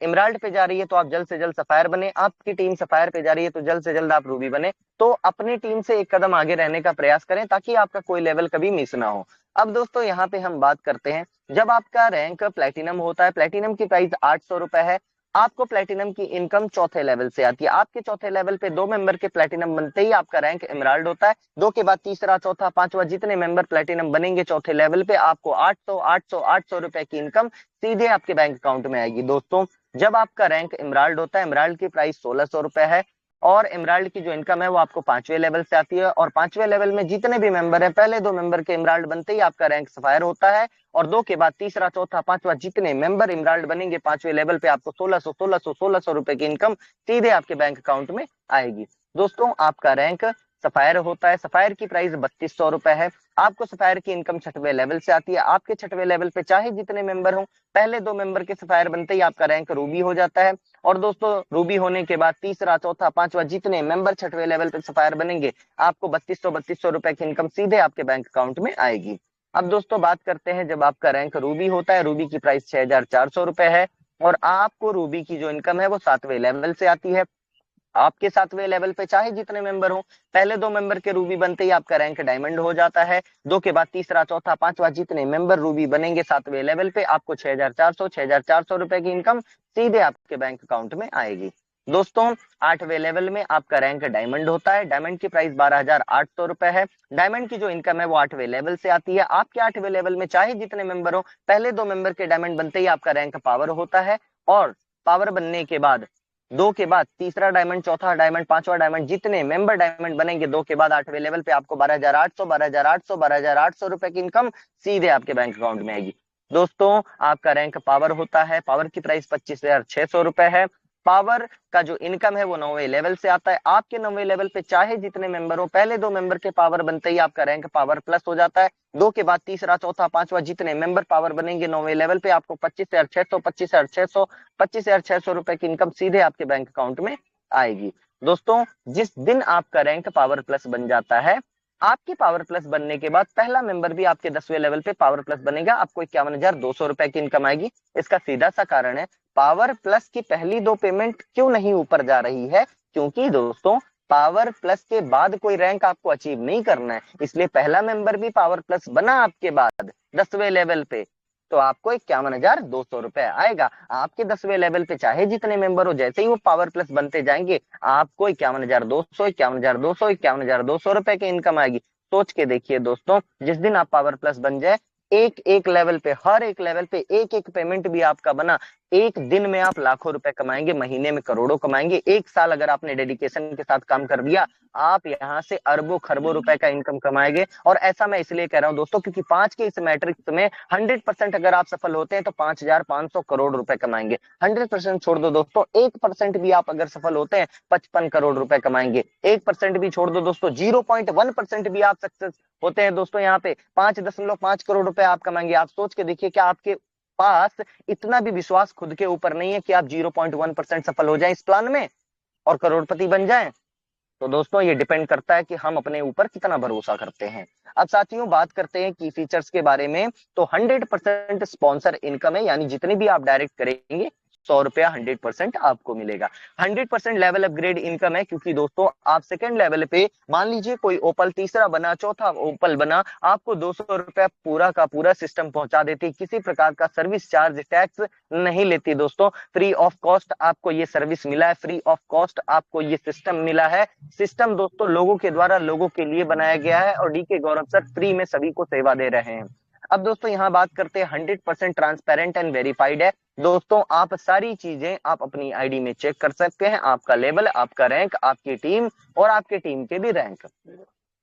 इमराल्ड पे जा रही है तो आप जल्द से जल्द सफायर बने, आपकी टीम सफायर पे जा रही है तो जल्द से जल्द आप रूबी बने। तो अपनी टीम से एक कदम आगे रहने का प्रयास करें ताकि आपका कोई लेवल कभी मिस ना हो। अब दोस्तों यहाँ पे हम बात करते हैं, जब आपका रैंक प्लेटिनम होता है, प्लेटिनम की प्राइस 800 रुपए है, आपको प्लेटिनम की इनकम चौथे लेवल से आती है। आपके चौथे लेवल पे 2 मेंबर के प्लेटिनम बनते ही आपका रैंक इमराल्ड होता है। 2 के बाद तीसरा चौथा पांचवा जितने मेंबर प्लेटिनम बनेंगे चौथे लेवल पे आपको 800 रुपए की इनकम सीधे आपके बैंक अकाउंट में आएगी। दोस्तों जब आपका रैंक इमराल्ड होता है, इमराल्ड की प्राइस 1600 रुपए है और इमराल्ड की जो इनकम है वो आपको 5वें लेवल से आती है और 5वें लेवल में जितने भी मेंबर हैं, पहले 2 मेंबर के इमराल्ड बनते ही आपका रैंक सफायर होता है और 2 के बाद तीसरा चौथा पांचवा जितने मेंबर इमराल्ड बनेंगे 5वें लेवल पे आपको 1600 रुपए की इनकम सीधे आपके बैंक अकाउंट में आएगी। दोस्तों आपका रैंक सफायर होता है, सफायर की प्राइस 3200 रुपए है, आपको सफायर की इनकम 6वें लेवल से आती है। आपके 6वें लेवल पे चाहे जितने मेंबर हो, पहले 2 मेंबर के सफायर बनते ही आपका रैंक रूबी हो जाता है और दोस्तों रूबी होने के बाद तीसरा चौथा पांचवा जितने मेंबर 6वें लेवल पे सफायर बनेंगे आपको 3200 रुपए की इनकम सीधे आपके बैंक अकाउंट में आएगी। अब दोस्तों बात करते हैं, जब आपका रैंक रूबी होता है, रूबी की प्राइस 6400 रुपए है और आपको रूबी की जो इनकम है वो 7वें लेवल से आती है। आपके 7वें लेवल पे चाहे जितने मेंबर हो, पहले 2 मेंबर के रूबी बनते ही आपका रैंक डायमंड हो जाता है। 2 के बाद तीसरा चौथा पांचवा जितने मेंबर रूबी बनेंगे 7वें लेवल पे आपको 6400 रुपए की इनकम सीधे आपके बैंक अकाउंट में आएगी। दोस्तों 8वें लेवल में आपका रैंक डायमंड होता है। डायमंड की प्राइस 12,800 रुपए है। डायमंड की जो इनकम है वो 8वें लेवल से आती है। आपके 8वें लेवल में चाहे जितने मेंबर हो, पहले 2 मेंबर के डायमंड बनते ही आपका रैंक पावर होता है, और पावर बनने के बाद 2 के बाद तीसरा डायमंड, चौथा डायमंड, पांचवा डायमंड, जितने मेंबर डायमंड बनेंगे 2 के बाद 8वें लेवल पे आपको 12,800 रुपए की इनकम सीधे आपके बैंक अकाउंट में आएगी। दोस्तों आपका रैंक पावर होता है। पावर की प्राइस 25,600 रुपए है। पावर का जो इनकम है वो 9वें लेवल से आता है। आपके 9वें लेवल पे चाहे जितने मेंबर हो, पहले 2 मेंबर के पावर बनते ही आपका रैंक पावर प्लस हो जाता है। 2 के बाद तीसरा, चौथा, पांचवा, जितने मेंबर पावर बनेंगे 9वें लेवल पे आपको 25,600 रुपए की इनकम सीधे आपके बैंक अकाउंट में आएगी। दोस्तों जिस दिन आपका रैंक पावर प्लस बन जाता है, आपके पावर प्लस बनने के बाद पहला मेंबर भी आपके 10वें लेवल पे पावर प्लस बनेगा, आपको 51,200 रुपए की इनकम आएगी। इसका सीधा सा कारण है, पावर प्लस की पहली 2 पेमेंट क्यों नहीं ऊपर जा रही है, क्योंकि दोस्तों पावर प्लस के बाद कोई रैंक आपको अचीव नहीं करना है। इसलिए पहला मेंबर भी पावर प्लस बना आपके बाद 10वें लेवल पे, तो आपको 51,200 रुपए आएगा। आपके 10वें लेवल पे चाहे जितने मेंबर हो, जैसे ही वो पावर प्लस बनते जाएंगे आपको 51,200 रुपए की इनकम आएगी। सोच के देखिए दोस्तों, जिस दिन आप पावर प्लस बन जाए, एक एक लेवल पे, हर एक लेवल पे एक एक पेमेंट भी आपका बना, एक दिन में आप लाखों रुपए कमाएंगे, महीने में करोड़ों कमाएंगे। एक साल अगर आपने डेडिकेशन के साथ काम कर दिया, आप यहाँ से अरबों खरबों रुपए का इनकम कमाएंगे। और ऐसा मैं इसलिए कह रहा हूं दोस्तों, क्योंकि 5 के इस मैट्रिक्स में 100% अगर आप सफल होते हैं तो 5,500 करोड़ रुपए कमाएंगे। 100% छोड़ दो दोस्तों, 1% भी आप अगर सफल होते हैं 55 करोड़ रुपए कमाएंगे। 1% भी छोड़ दो दोस्तों, 0.1% भी आप सक्सेस होते हैं दोस्तों, यहाँ पे 5.5 करोड़ रुपए आप कमाएंगे। आप सोच के देखिए, क्या आपके पास इतना भी विश्वास खुद के ऊपर नहीं है कि आप 0.1% सफल हो जाएं इस प्लान में और करोड़पति बन जाएं? तो दोस्तों ये डिपेंड करता है कि हम अपने ऊपर कितना भरोसा करते हैं। अब साथियों बात करते हैं की फीचर्स के बारे में। तो 100% स्पॉन्सर इनकम है, यानी जितनी भी आप डायरेक्ट करेंगे 100 रुपया 100% आपको मिलेगा। 100% लेवल अपग्रेड इनकम है, क्योंकि दोस्तों आप सेकंड लेवल पे मान लीजिए कोई ओपल तीसरा बना, चौथा ओपल बना, आपको 200 रुपया पूरा का पूरा सिस्टम पहुंचा देती, किसी प्रकार का सर्विस चार्ज टैक्स नहीं लेती दोस्तों। फ्री ऑफ कॉस्ट आपको ये सर्विस मिला है, फ्री ऑफ कॉस्ट आपको ये सिस्टम मिला है। सिस्टम दोस्तों लोगों के द्वारा लोगों के लिए बनाया गया है, और डीके गौरव सर फ्री में सभी को सेवा दे रहे हैं। अब दोस्तों यहाँ बात करते हैं, 100% ट्रांसपेरेंट एंड वेरीफाइड है दोस्तों। आप सारी चीजें आप अपनी आईडी में चेक कर सकते हैं, आपका लेवल, आपका रैंक, आपकी टीम और आपके टीम के भी रैंक।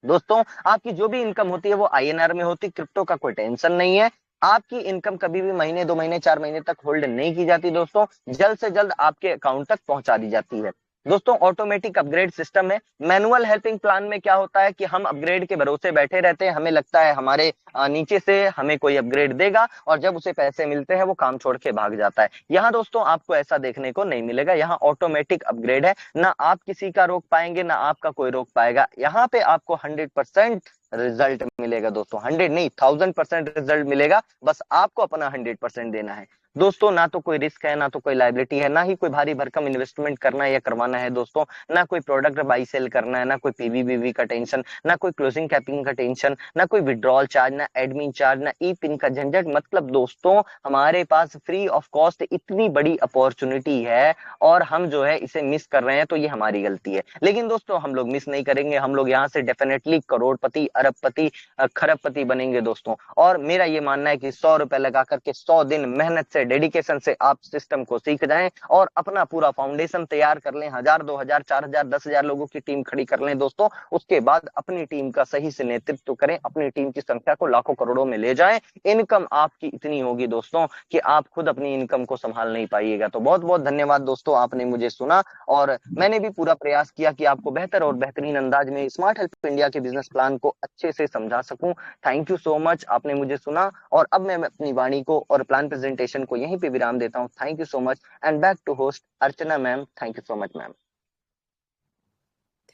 दोस्तों आपकी जो भी इनकम होती है वो INR में होती, क्रिप्टो का कोई टेंशन नहीं है। आपकी इनकम कभी भी महीने, 2 महीने, 4 महीने तक होल्ड नहीं की जाती दोस्तों, जल्द से जल्द आपके अकाउंट तक पहुंचा दी जाती है। दोस्तों ऑटोमेटिक अपग्रेड सिस्टम है। मैनुअल हेल्पिंग प्लान में क्या होता है कि हम अपग्रेड के भरोसे बैठे रहते हैं, हमें लगता है हमारे नीचे से हमें कोई अपग्रेड देगा, और जब उसे पैसे मिलते हैं वो काम छोड़ के भाग जाता है। यहाँ दोस्तों आपको ऐसा देखने को नहीं मिलेगा। यहाँ ऑटोमेटिक अपग्रेड है, ना आप किसी का रोक पाएंगे ना आपका कोई रोक पाएगा। यहाँ पे आपको 100% रिजल्ट मिलेगा दोस्तों, 100 नहीं 1000% रिजल्ट मिलेगा। बस आपको अपना 100% देना है दोस्तों। ना तो कोई रिस्क है, ना तो कोई लायबिलिटी है, ना ही कोई भारी भरकम इन्वेस्टमेंट करना है या करवाना है दोस्तों, ना कोई प्रोडक्ट बाई सेल करना है, ना कोई पीवीबीवी का टेंशन, ना कोई क्लोजिंग कैपिंग का टेंशन, ना कोई विड्रॉल चार्ज, ना एडमिन चार्ज, ना ई पिन का झंझट। मतलब दोस्तों हमारे पास फ्री ऑफ कॉस्ट इतनी बड़ी अपॉर्चुनिटी है, और हम जो है इसे मिस कर रहे हैं, तो ये हमारी गलती है। लेकिन दोस्तों हम लोग मिस नहीं करेंगे, हम लोग यहाँ से डेफिनेटली करोड़पति, अरबपति, खरबपति बनेंगे दोस्तों। और मेरा ये मानना है कि 100 रुपए लगा करके 100 दिन मेहनत से, डेडिकेशन से आप सिस्टम को सीख जाएं और अपना पूरा फाउंडेशन तैयार कर लें, 1000, 2000, 4000, 10,000 लोगों की टीम खड़ी कर लें दोस्तों। उसके बाद अपनी टीम का सही से नेतृत्व करें, अपनी टीम की संख्या को लाखों करोड़ों में ले जाएं। इनकम आपकी इतनी होगी दोस्तों कि आप खुद अपनी इनकम को संभाल नहीं पाइएगा। तो बहुत बहुत धन्यवाद दोस्तों, आपने मुझे सुना, और मैंने भी पूरा प्रयास किया कि आपको बेहतर और बेहतरीन अंदाज में स्मार्ट हेल्प इंडिया के बिजनेस प्लान को अच्छे से समझा सकूं। थैंक यू सो मच, आपने मुझे सुना। और अब मैं अपनी वाणी को और प्लान प्रेजेंटेशन को यहीं पे विराम देता हूं। Thank you so much, and back to host Archana ma'am. Thank you so much ma'am.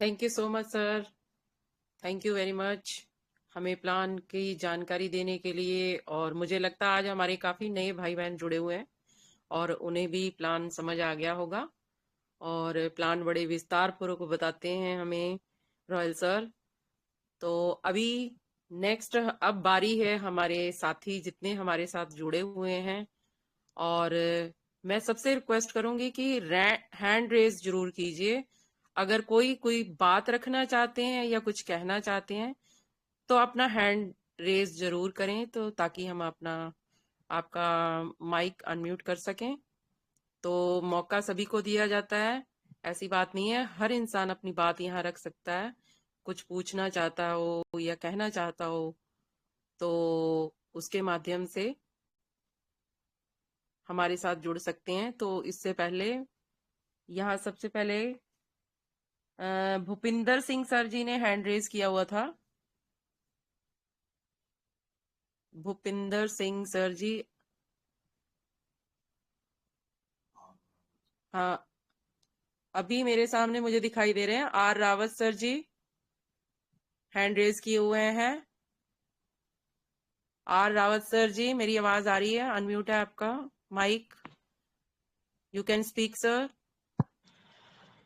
Thank you so much sir, thank you very much हमें प्लान की जानकारी देने के लिए। और मुझे लगता है आज हमारे काफ़ी नए भाई बहन जुड़े हुए हैं और उन्हें भी प्लान समझ आ गया होगा, और प्लान बड़े विस्तार पूर्वक बताते हैं हमें रॉयल सर। तो अभी नेक्स्ट अब बारी है हमारे साथी जितने हमारे साथ जुड़े हुए हैं, और मैं सबसे रिक्वेस्ट करूंगी कि हैंड रेज जरूर कीजिए। अगर कोई बात रखना चाहते हैं या कुछ कहना चाहते हैं तो अपना हैंड रेज जरूर करें, तो ताकि हम आपका माइक अनम्यूट कर सकें। तो मौका सभी को दिया जाता है, ऐसी बात नहीं है। हर इंसान अपनी बात यहाँ रख सकता है, कुछ पूछना चाहता हो या कहना चाहता हो तो उसके माध्यम से हमारे साथ जुड़ सकते हैं। तो इससे पहले यहाँ सबसे पहले भूपिंदर सिंह सर जी ने हैंड रेज किया हुआ था। भूपिंदर सिंह सर जी, हाँ, अभी मेरे सामने मुझे दिखाई दे रहे हैं। R Rawat sir ji hand raise किए हुए हैं। आर रावत सर जी, मेरी आवाज आ रही है? अनम्यूट है आपका mic, you can speak sir.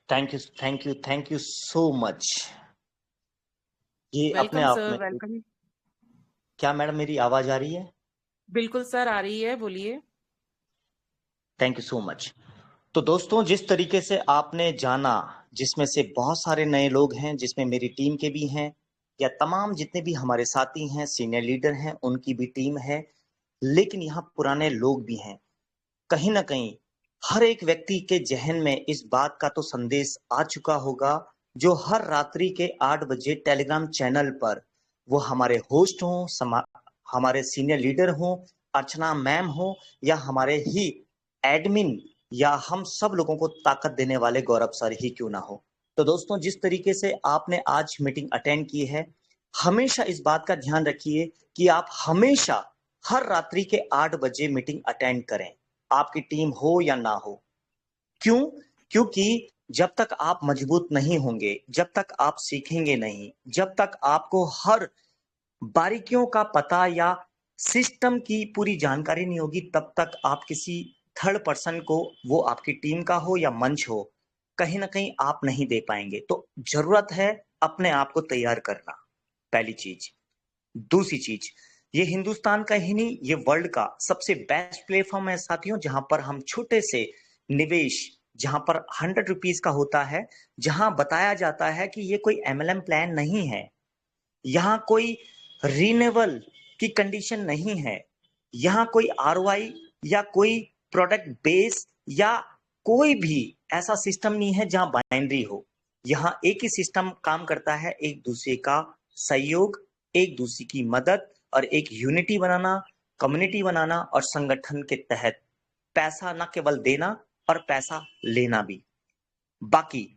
Thank you so much. ये अपने वेलकम आप सर, में, वेलकम। क्या मैडम मेरी आवाज आ रही है? बिल्कुल सर, आ रही है, बोलिए। Thank you so much. तो दोस्तों, जिस तरीके से आपने जाना, जिसमें से बहुत सारे नए लोग हैं, जिसमें मेरी टीम के भी हैं, या तमाम जितने भी हमारे साथी हैं, सीनियर लीडर हैं, उनकी भी टीम है, लेकिन यहाँ पुराने लोग भी हैं। कहीं ना कहीं हर एक व्यक्ति के जहन में इस बात का तो संदेश आ चुका होगा, जो हर रात्रि के 8 बजे टेलीग्राम चैनल पर, वो हमारे होस्ट हों, हमारे सीनियर लीडर हों, अर्चना मैम हो, या हमारे ही एडमिन, या हम सब लोगों को ताकत देने वाले गौरव सर ही क्यों ना हो। तो दोस्तों, जिस तरीके से आपने आज मीटिंग अटेंड की है, हमेशा इस बात का ध्यान रखिए कि आप हमेशा हर रात्रि के 8 बजे मीटिंग अटेंड करें, आपकी टीम हो या ना हो। क्यों? क्योंकि जब तक आप मजबूत नहीं होंगे, जब तक आप सीखेंगे नहीं, जब तक आपको हर बारीकियों का पता या सिस्टम की पूरी जानकारी नहीं होगी, तब तक आप किसी थर्ड पर्सन को, वो आपकी टीम का हो या मंच हो, कहीं ना कहीं आप नहीं दे पाएंगे। तो जरूरत है अपने आप को तैयार करना, पहली चीज। दूसरी चीज, ये हिंदुस्तान का ही नहीं, ये वर्ल्ड का सबसे बेस्ट प्लेटफॉर्म है साथियों, जहां पर हम छोटे से निवेश, जहां पर 100 रुपीज का होता है, जहां बताया जाता है कि ये कोई एमएलएम प्लान नहीं है, यहाँ कोई रिन्यूएबल की कंडीशन नहीं है, यहाँ कोई आरओआई या कोई प्रोडक्ट बेस या कोई भी ऐसा सिस्टम नहीं है जहां बाइनरी हो। यहाँ एक ही सिस्टम काम करता है, एक दूसरे का सहयोग, एक दूसरे की मदद, और एक यूनिटी बनाना, कम्युनिटी बनाना, और संगठन के तहत पैसा न केवल देना और पैसा लेना भी। बाकी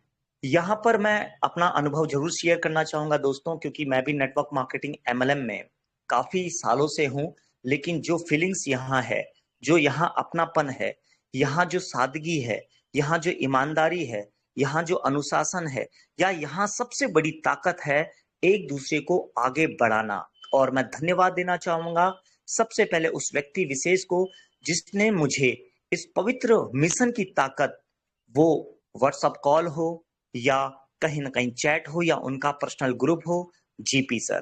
यहाँ पर मैं अपना अनुभव जरूर शेयर करना चाहूंगा दोस्तों, क्योंकि मैं भी नेटवर्क मार्केटिंग एमएलएम में काफी सालों से हूं, लेकिन जो फीलिंग्स यहाँ है, जो यहाँ अपनापन है, यहाँ जो सादगी है, यहाँ जो ईमानदारी है, यहाँ जो अनुशासन है, या यहाँ सबसे बड़ी ताकत है एक दूसरे को आगे बढ़ाना। और मैं धन्यवाद देना चाहूंगा सबसे पहले उस व्यक्ति विशेष को, जिसने मुझे इस पवित्र मिशन की ताकत, वो व्हाट्सएप कॉल हो या कहीं ना कहीं चैट हो या उनका पर्सनल ग्रुप हो, जीपी सर,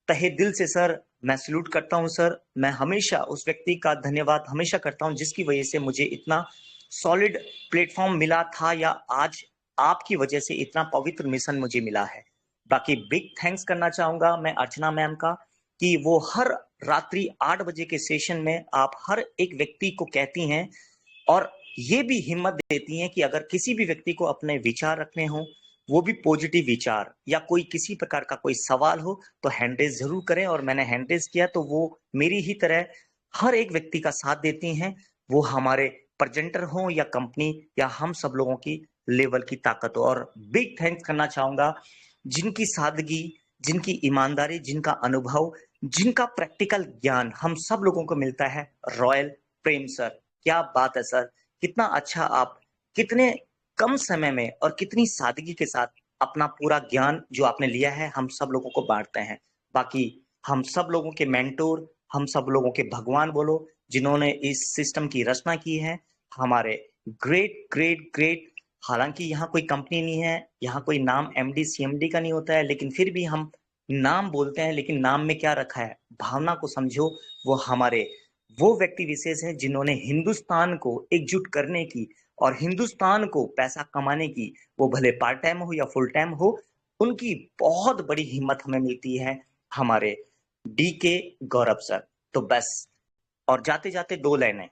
तहे दिल से सर मैं सल्यूट करता हूं सर। मैं हमेशा उस व्यक्ति का धन्यवाद हमेशा करता हूं, जिसकी वजह से मुझे इतना सॉलिड प्लेटफॉर्म मिला था, या आज आपकी वजह से इतना पवित्र मिशन मुझे मिला है। बाकी बिग थैंक्स करना चाहूंगा मैं अर्चना मैम का, कि वो हर रात्रि 8 बजे के सेशन में आप हर एक व्यक्ति को कहती हैं, और ये भी हिम्मत देती हैं कि अगर किसी भी व्यक्ति को अपने विचार रखने हो, वो भी पॉजिटिव विचार, या कोई किसी प्रकार का कोई सवाल हो, तो हैंड रेज जरूर करें। और मैंने हैंड रेज किया तो वो मेरी ही तरह हर एक व्यक्ति का साथ देती हैं, वो हमारे प्रेजेंटर हो या कंपनी या हम सब लोगों की लेवल की ताकत हो। और बिग थैंक्स करना चाहूंगा जिनकी सादगी, जिनकी ईमानदारी, जिनका अनुभव, जिनका प्रैक्टिकल ज्ञान हम सब लोगों को मिलता है, रॉयल प्रेम सर। क्या बात है सर, कितना अच्छा आप कितने कम समय में और कितनी सादगी के साथ अपना पूरा ज्ञान जो आपने लिया है हम सब लोगों को बांटते हैं। बाकी हम सब लोगों के मेंटोर, हम सब लोगों के भगवान बोलो, जिन्होंने इस सिस्टम की रचना की है, हमारे ग्रेट ग्रेट ग्रेट। हालांकि यहाँ कोई कंपनी नहीं है, यहाँ कोई नाम एमडी सीएमडी का नहीं होता है, लेकिन फिर भी हम नाम बोलते हैं, लेकिन नाम में क्या रखा है, भावना को समझो। वो हमारे वो व्यक्ति विशेष हैं जिन्होंने हिंदुस्तान को एकजुट करने की और हिंदुस्तान को पैसा कमाने की, वो भले पार्ट टाइम हो या फुल टाइम हो, उनकी बहुत बड़ी हिम्मत हमें मिलती है, हमारे डीके गौरव सर। तो बस, और जाते जाते 2 लाइनें,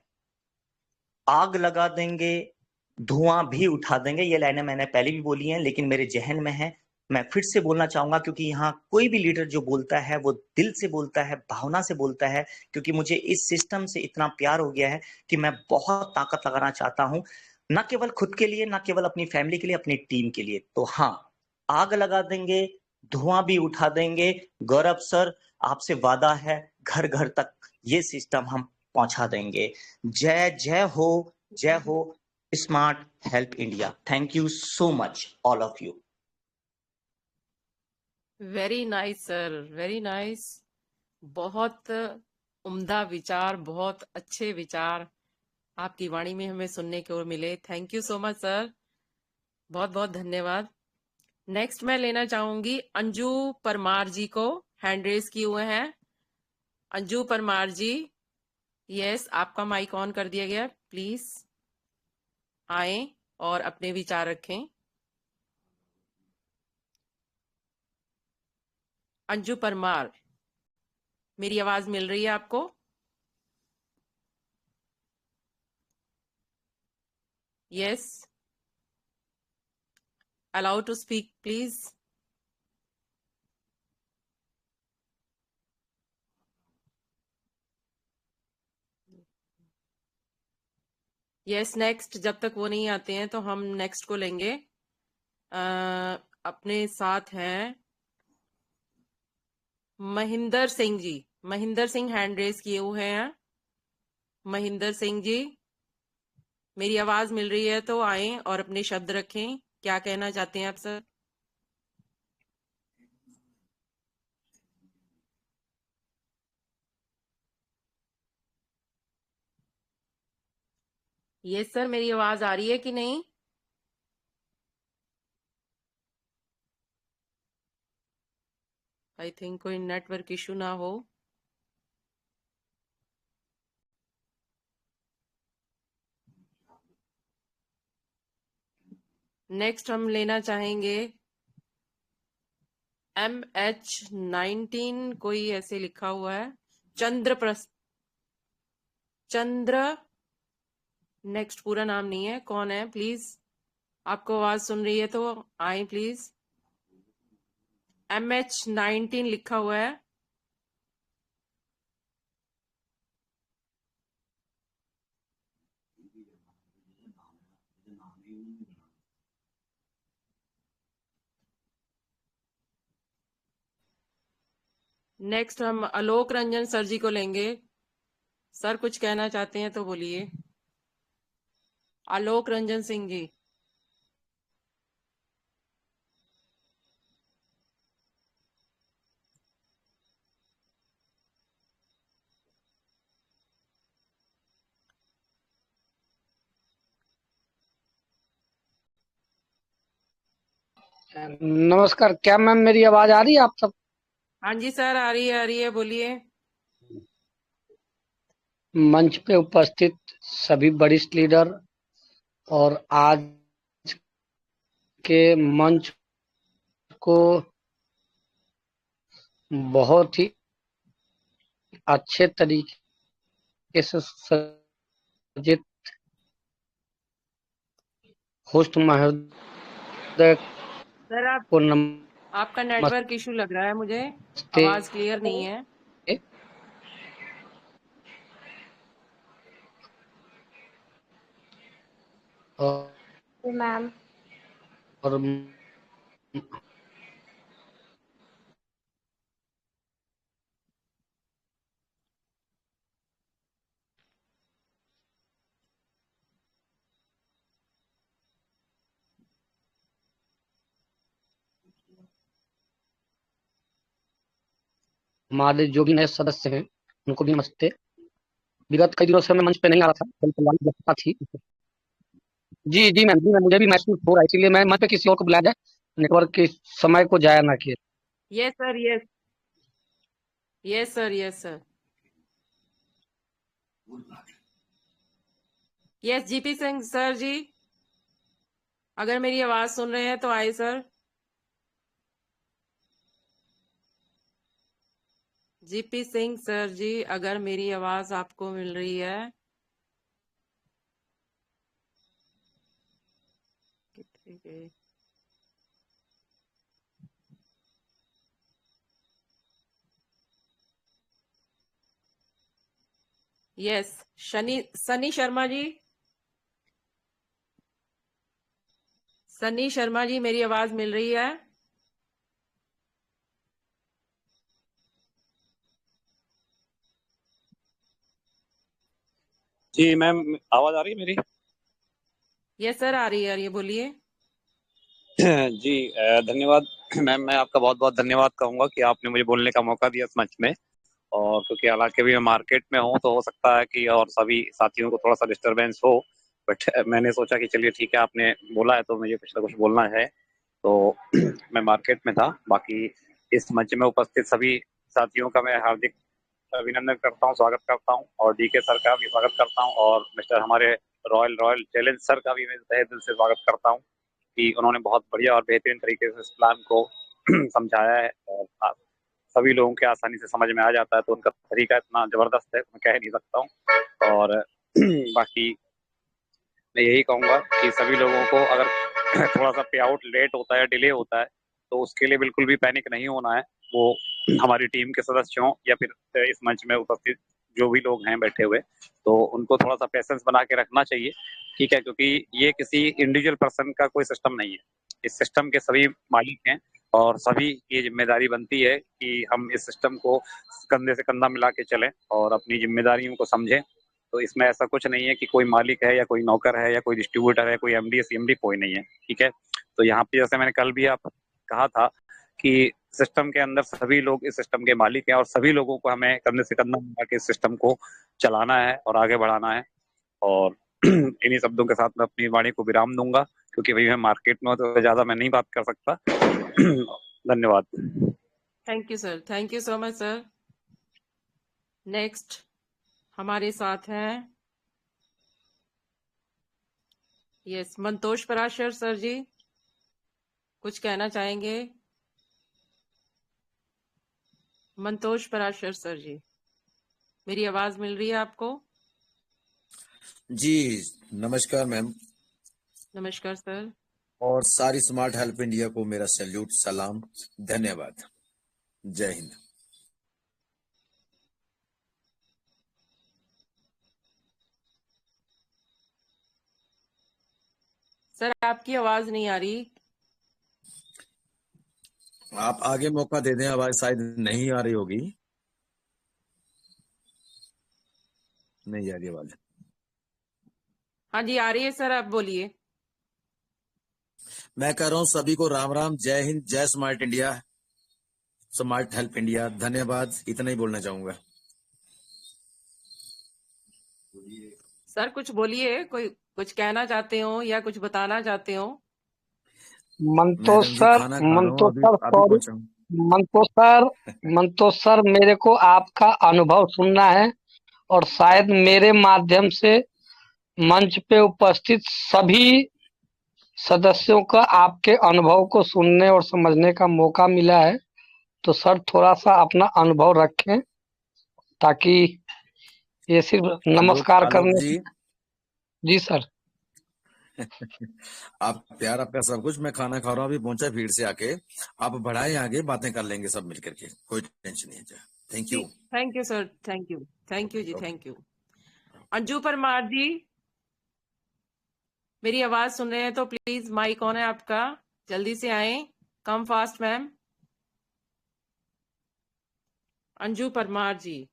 आग लगा देंगे, धुआं भी उठा देंगे, ये लाइनें मैंने पहले भी बोली हैं लेकिन मेरे जहन में है, मैं फिर से बोलना चाहूंगा, क्योंकि यहाँ कोई भी लीडर जो बोलता है वो दिल से बोलता है, भावना से बोलता है, क्योंकि मुझे इस सिस्टम से इतना प्यार हो गया है कि मैं बहुत ताकत लगाना चाहता हूं, न केवल खुद के लिए, न केवल अपनी फैमिली के लिए, अपनी टीम के लिए। तो हाँ, आग लगा देंगे, धुआं भी उठा देंगे। गौरव सर, आपसे वादा है, घर घर तक ये सिस्टम हम पहुंचा देंगे। जय जय हो, जय हो smart help India. Thank you so much all of you. Very nice sir, very nice. बहुत उम्दा विचार, बहुत अच्छे विचार आपकी वाणी में हमें सुनने को मिले। Thank you so much sir, बहुत बहुत धन्यवाद। नेक्स्ट मैं लेना चाहूंगी अंजू परमार जी को, हैंड रेस किए हुए हैं। अंजू परमार जी, यस, आपका माइक ऑन कर दिया गया, प्लीज आए और अपने विचार रखें। अंजू परमार, मेरी आवाज मिल रही है आपको? Yes, allow to speak please. Yes, next, जब तक वो नहीं आते हैं तो हम नेक्स्ट को लेंगे। अपने साथ हैं महेंद्र सिंह जी। महेंद्र सिंह हैंड रेस किए हुए हैं। महेंद्र सिंह जी, मेरी आवाज मिल रही है तो आए और अपने शब्द रखें। क्या कहना चाहते हैं आप सर? यस सर, मेरी आवाज आ रही है कि नहीं? आई थिंक कोई नेटवर्क इशू ना हो। नेक्स्ट हम लेना चाहेंगे MH19, कोई ऐसे लिखा हुआ है, चंद्र, नेक्स्ट पूरा नाम नहीं है, कौन है प्लीज? आपको आवाज सुन रही है तो आए प्लीज। MH19 लिखा हुआ है। नेक्स्ट हम आलोक रंजन सर जी को लेंगे। सर कुछ कहना चाहते हैं तो बोलिए। आलोक रंजन सिंह जी। नमस्कार, क्या मैम मेरी आवाज आ रही है आप सब? हाँ जी सर, आ रही है, आ रही है, बोलिए। मंच पे उपस्थित सभी वरिष्ठ लीडर और आज के मंच को बहुत ही अच्छे तरीके से सज्जित होस्ट महोदय सर को आपका नेटवर्क इशू लग रहा है मुझे, नमस्ते। आवाज क्लियर नहीं है। मैम और हमारे जो भी नए सदस्य हैं उनको भी नमस्ते। विगत कई दिनों से मैं मंच पे नहीं आ रहा था, कई परिवार की व्यस्तता थी। जी मैम, जी मैम, मुझे भी महसूस हो रहा है, इसीलिए मैं मंच पे किसी और को बुलाया जाए, नेटवर्क के समय को जाया ना किए। Yes sir, yes, yes sir, yes sir. Yes GP Singh sir ji, अगर मेरी आवाज सुन रहे हैं तो आए sir. GP Singh sir ji, अगर मेरी आवाज आपको मिल रही है। यस सनी शर्मा जी, सनी शर्मा जी मेरी आवाज मिल रही है? जी मैम, आवाज आ रही है मेरी? यस सर आ रही है, ये बोलिए। जी धन्यवाद मैम, मैं आपका बहुत बहुत धन्यवाद कहूंगा कि आपने मुझे बोलने का मौका दिया इस मंच में। और क्योंकि हालांकि भी मैं मार्केट में हूँ तो हो सकता है कि और सभी साथियों को थोड़ा सा डिस्टरबेंस हो, बट मैंने सोचा कि चलिए ठीक है, आपने बोला है तो मुझे कुछ ना कुछ बोलना है। तो मैं मार्केट में था। बाकी इस मंच में उपस्थित सभी साथियों का मैं हार्दिक अभिनंदन करता हूँ, स्वागत करता हूँ, और डीके सर का भी स्वागत करता हूँ, और मिस्टर हमारे रॉयल रॉयल चैलेंज सर का भी मैं तहे दिल से स्वागत करता हूँ कि उन्होंने बहुत बढ़िया और बेहतरीन तरीके से इस प्लान को समझाया है। और सभी लोगों के आसानी से समझ में आ जाता है, तो उनका तरीका इतना जबरदस्त है मैं कह नहीं सकता हूँ। और बाकी मैं यही कहूंगा कि सभी लोगों को अगर थोड़ा सा पे आउट लेट होता है, डिले होता है, तो उसके लिए बिल्कुल भी पैनिक नहीं होना है। वो हमारी टीम के सदस्यों या फिर इस मंच में उपस्थित जो भी लोग हैं बैठे हुए, तो उनको थोड़ा सा पेशेंस बना के रखना चाहिए, ठीक है? क्योंकि ये किसी इंडिविजुअल पर्सन का कोई सिस्टम नहीं है, इस सिस्टम के सभी मालिक हैं, और सभी की जिम्मेदारी बनती है कि हम इस सिस्टम को कंधे से कंधा मिला के चलें और अपनी जिम्मेदारियों को समझें। तो इसमें ऐसा कुछ नहीं है कि कोई मालिक है या कोई नौकर है या कोई डिस्ट्रीब्यूटर है, कोई एमडी सीएमडी कोई नहीं है, ठीक है? तो यहाँ पे जैसे मैंने कल भी आप कहा था कि सिस्टम के अंदर सभी लोग इस सिस्टम के मालिक हैं, और सभी लोगों को हमें कंधे से कंधा मिला के इस सिस्टम को चलाना है और आगे बढ़ाना है। और इन्हीं शब्दों के साथ मैं अपनी वाणी को विराम दूंगा, क्योंकि भाई मैं मार्केट में हूँ तो ज्यादा मैं नहीं बात कर सकता। धन्यवाद। Thank you sir, thank you so much sir. Next हमारे साथ हैं यस मंतोष पराशर सर जी, कुछ कहना चाहेंगे? मंतोष पराशर सर जी, मेरी आवाज मिल रही है आपको? जी नमस्कार मैम, नमस्कार सर। और सारी स्मार्ट हेल्प इंडिया को मेरा सैल्यूट, सलाम, धन्यवाद, जय हिंद। सर आपकी आवाज नहीं आ रही। आप आगे मौका दे दें, आवाज शायद नहीं आ रही होगी। नहीं आ रही आवाज। हाँ जी आ रही है सर, आप बोलिए। मैं कह रहा हूँ सभी को राम राम, जय हिंद, जय smart India, smart help India, धन्यवाद, इतना ही बोलना चाहूंगा। सर कुछ बोलिए, कोई कुछ कहना चाहते हो या कुछ बताना चाहते हो? मंतोष मैडम जी सर, खाना खा रहा हूँ, मंतोष अभी सर अभी सॉरी, पहुंचा हूँ। मंतोष सर, मंतोष सर मेरे को आपका अनुभव सुनना है, और शायद मेरे माध्यम से मंच पे उपस्थित सभी सदस्यों का आपके अनुभव को सुनने और समझने का मौका मिला है। तो सर थोड़ा सा अपना अनुभव रखें, ताकि ये सिर्फ नमस्कार आलोक करने। जी जी सर। आप प्यार, आपका सब कुछ। मैं खाना खा रहा हूँ, अभी पहुंचा भीड़ से आके। आप बढ़ाएं आगे, बातें कर लेंगे सब मिलकर के, कोई टेंशन नहीं है। Thank you. Thank you sir, thank you, thank you जी, okay. Thank you. Anju Parmar ji, मेरी आवाज सुन रहे हैं तो प्लीज, माइक ऑन है आपका, जल्दी से आए, come fast ma'am. Anju Parmar ji,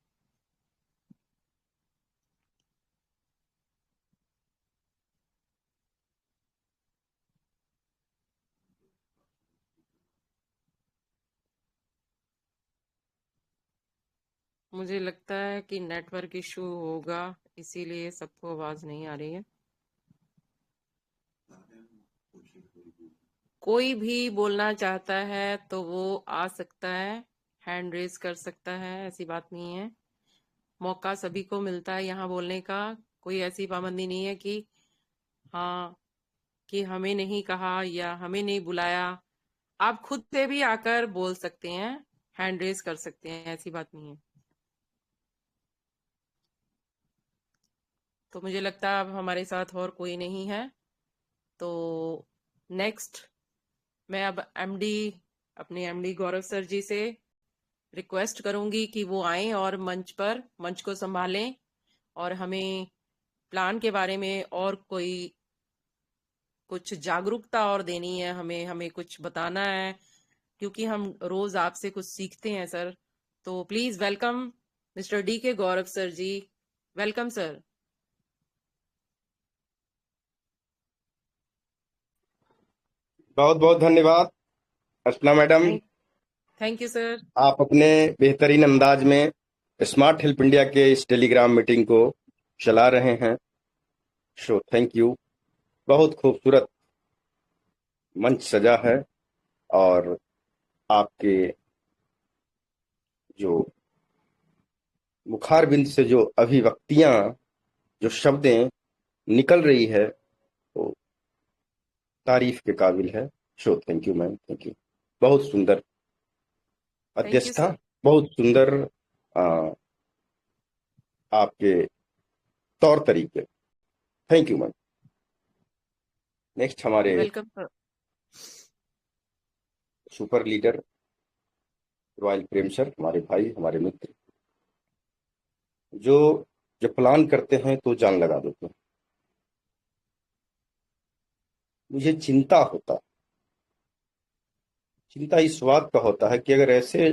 मुझे लगता है कि नेटवर्क इशू होगा, इसीलिए सबको आवाज नहीं आ रही है। कोई भी बोलना चाहता है तो वो आ सकता है, हैंड रेज कर सकता है, ऐसी बात नहीं है। मौका सभी को मिलता है यहाँ बोलने का। कोई ऐसी पाबंदी नहीं है कि हाँ कि हमें नहीं कहा या हमें नहीं बुलाया। आप खुद से भी आकर बोल सकते हैं, हैंड रेज कर सकते हैं, ऐसी बात नहीं है। तो मुझे लगता है अब हमारे साथ और कोई नहीं है, तो नेक्स्ट मैं अब अपने एमडी गौरव सर जी से रिक्वेस्ट करूंगी कि वो आए और मंच को संभालें और हमें प्लान के बारे में और कुछ जागरूकता और देनी है, हमें कुछ बताना है, क्योंकि हम रोज आपसे कुछ सीखते हैं सर। तो please welcome mister D K Gaurav sir ji. Welcome sir. बहुत बहुत धन्यवाद Archana madam. Thank you sir. आप अपने बेहतरीन अंदाज में स्मार्ट हेल्प इंडिया के इस टेलीग्राम मीटिंग को चला रहे हैं, सो थैंक यू। बहुत खूबसूरत मंच सजा है और आपके जो मुखारबिंद से जो अभिव्यक्तियां, जो शब्दें निकल रही है, वो तारीफ के काबिल है। So thank you ma'am, thank you. बहुत सुंदर अध्यक्षता, बहुत सुंदर आपके तौर तरीके। Thank you ma'am. नेक्स्ट हमारे welcome sir. Super leader royal Prem sir, हमारे भाई, हमारे मित्र, जो जब प्लान करते हैं तो जान लगा देते हैं। मुझे चिंता इस बात का होता है कि अगर ऐसे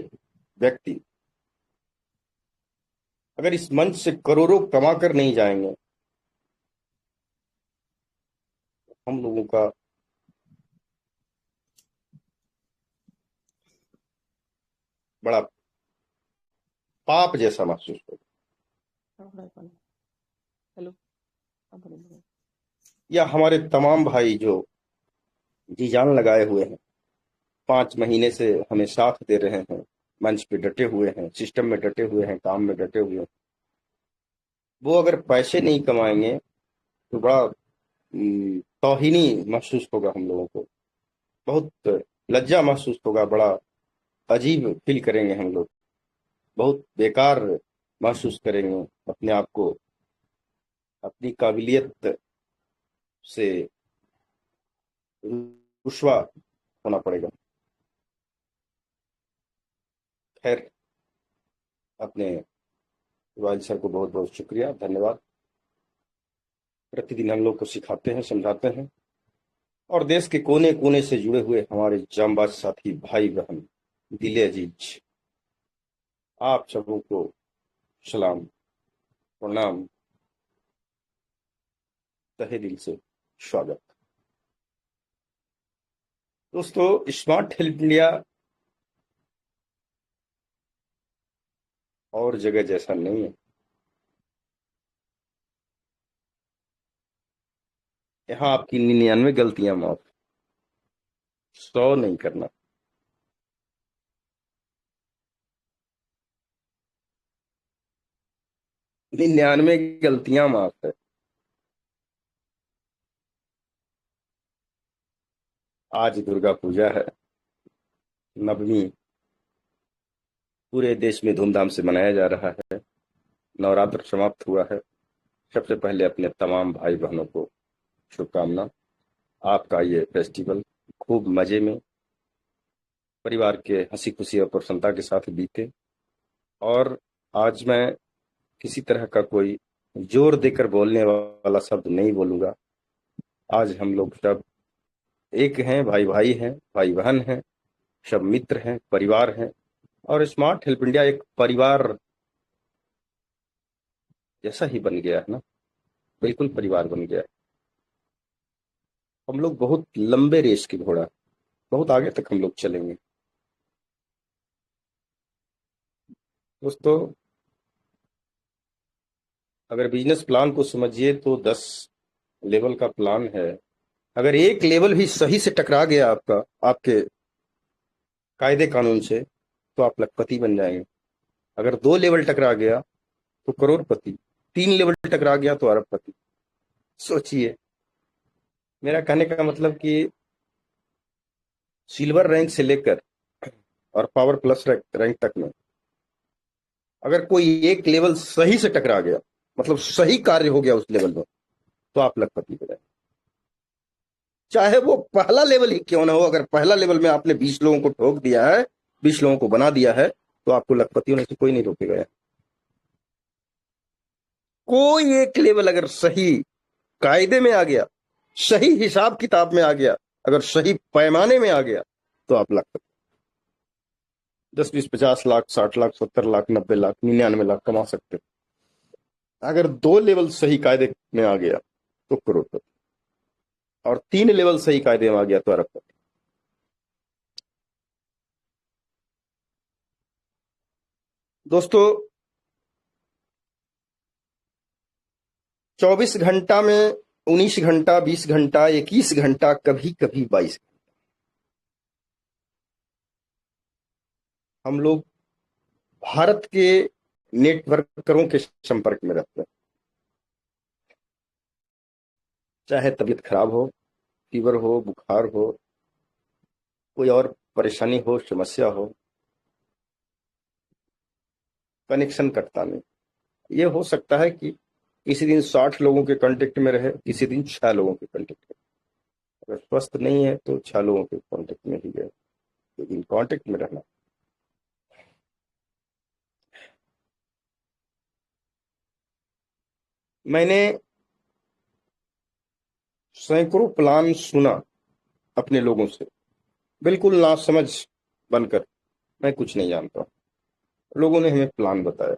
व्यक्ति अगर इस मंच से करोड़ों कमा कर नहीं जाएंगे, हम लोगों का बड़ा पाप जैसा महसूस होगा। हेलो। या हमारे तमाम भाई जो जी जान लगाए हुए हैं, 5 महीने से हमें साथ दे रहे हैं, मंच पे डटे हुए हैं, सिस्टम में डटे हुए हैं, काम में डटे हुए हैं, वो अगर पैसे नहीं कमाएंगे तो बड़ा तौहीनी महसूस होगा हम लोगों को, बहुत लज्जा महसूस होगा, बड़ा अजीब फील करेंगे हम लोग, बहुत बेकार महसूस करेंगे अपने आप को, अपनी काबिलियत से रुस्वा होना पड़ेगा। खैर, अपने रॉयल सर को बहुत बहुत शुक्रिया, धन्यवाद। प्रतिदिन हम लोग को सिखाते हैं, समझाते हैं, और देश के कोने कोने से जुड़े हुए हमारे जांबाज साथी, भाई बहन, दिले अजीज, आप सबों को सलाम, प्रणाम, तहे दिल से स्वागत। दोस्तों, स्मार्ट हेल्प इंडिया और जगह जैसा नहीं है। यहाँ आपकी 99 गलतियां माफ, 100 नहीं करना। निन्यानवे गलतियां माफ है। आज दुर्गा पूजा है, नवमी पूरे देश में धूमधाम से मनाया जा रहा है, नवरात्र समाप्त हुआ है। सबसे पहले अपने तमाम भाई बहनों को शुभकामना। आपका ये फेस्टिवल खूब मजे में, परिवार के हंसी खुशी और प्रसन्नता के साथ बीते। और आज मैं किसी तरह का कोई जोर देकर बोलने वाला शब्द नहीं बोलूंगा। आज हम लोग सब एक हैं, भाई भाई हैं, भाई बहन हैं, सब मित्र हैं, परिवार हैं, और स्मार्ट हेल्प इंडिया एक परिवार जैसा ही बन गया है ना, बिल्कुल परिवार बन गया है। हम लोग बहुत लंबे रेस के घोड़ा, बहुत आगे तक हम लोग चलेंगे। दोस्तों, अगर बिजनेस प्लान को समझिए तो 10 लेवल का प्लान है। अगर एक लेवल भी सही से टकरा गया आपके कायदे कानून से, तो आप लखपति बन जाएंगे। अगर 2 लेवल टकरा गया तो करोड़पति, 3 लेवल टकरा गया तो अरबपति। सोचिए, मेरा कहने का मतलब कि सिल्वर रैंक से लेकर और पावर प्लस रैंक तक में अगर कोई एक लेवल सही से टकरा गया, मतलब सही कार्य हो गया उस लेवल में, तो आप लखपति हो जाए। चाहे वो पहला लेवल ही क्यों ना हो, अगर पहला लेवल में आपने 20 लोगों को ठोक दिया है, 20 लोगों को बना दिया है, तो आपको लखपति होने से कोई नहीं रोकेगा। कोई एक लेवल अगर सही कायदे में आ गया, सही हिसाब किताब में आ गया, अगर सही पैमाने में आ गया, तो आप लखपति 10, 20, 50 लाख, 60 लाख, 70 लाख, 90 लाख, 99 लाख कमा सकते। अगर 2 लेवल सही कायदे में आ गया तो करोड़पति, और 3 लेवल सही कायदे में आ गया तो अरबपति। दोस्तों, 24 घंटा में 19 घंटा, 20 घंटा, 21 घंटा, कभी कभी 22 घंटा हम लोग भारत के नेटवर्करों के संपर्क में रहते हैं। चाहे तबीयत खराब हो, फीवर हो, बुखार हो, कोई और परेशानी हो, समस्या हो, कनेक्शन कटता नहीं। ये हो सकता है कि किसी दिन 60 लोगों के कांटेक्ट में रहे, किसी दिन 6 लोगों के कांटेक्ट में। अगर स्वस्थ नहीं है तो 6 लोगों के कांटेक्ट में ही गए, लेकिन कांटेक्ट में रहना। मैंने सैकड़ों प्लान सुना अपने लोगों से, बिल्कुल नासमझ बनकर, मैं कुछ नहीं जानता। लोगों ने हमें प्लान बताया,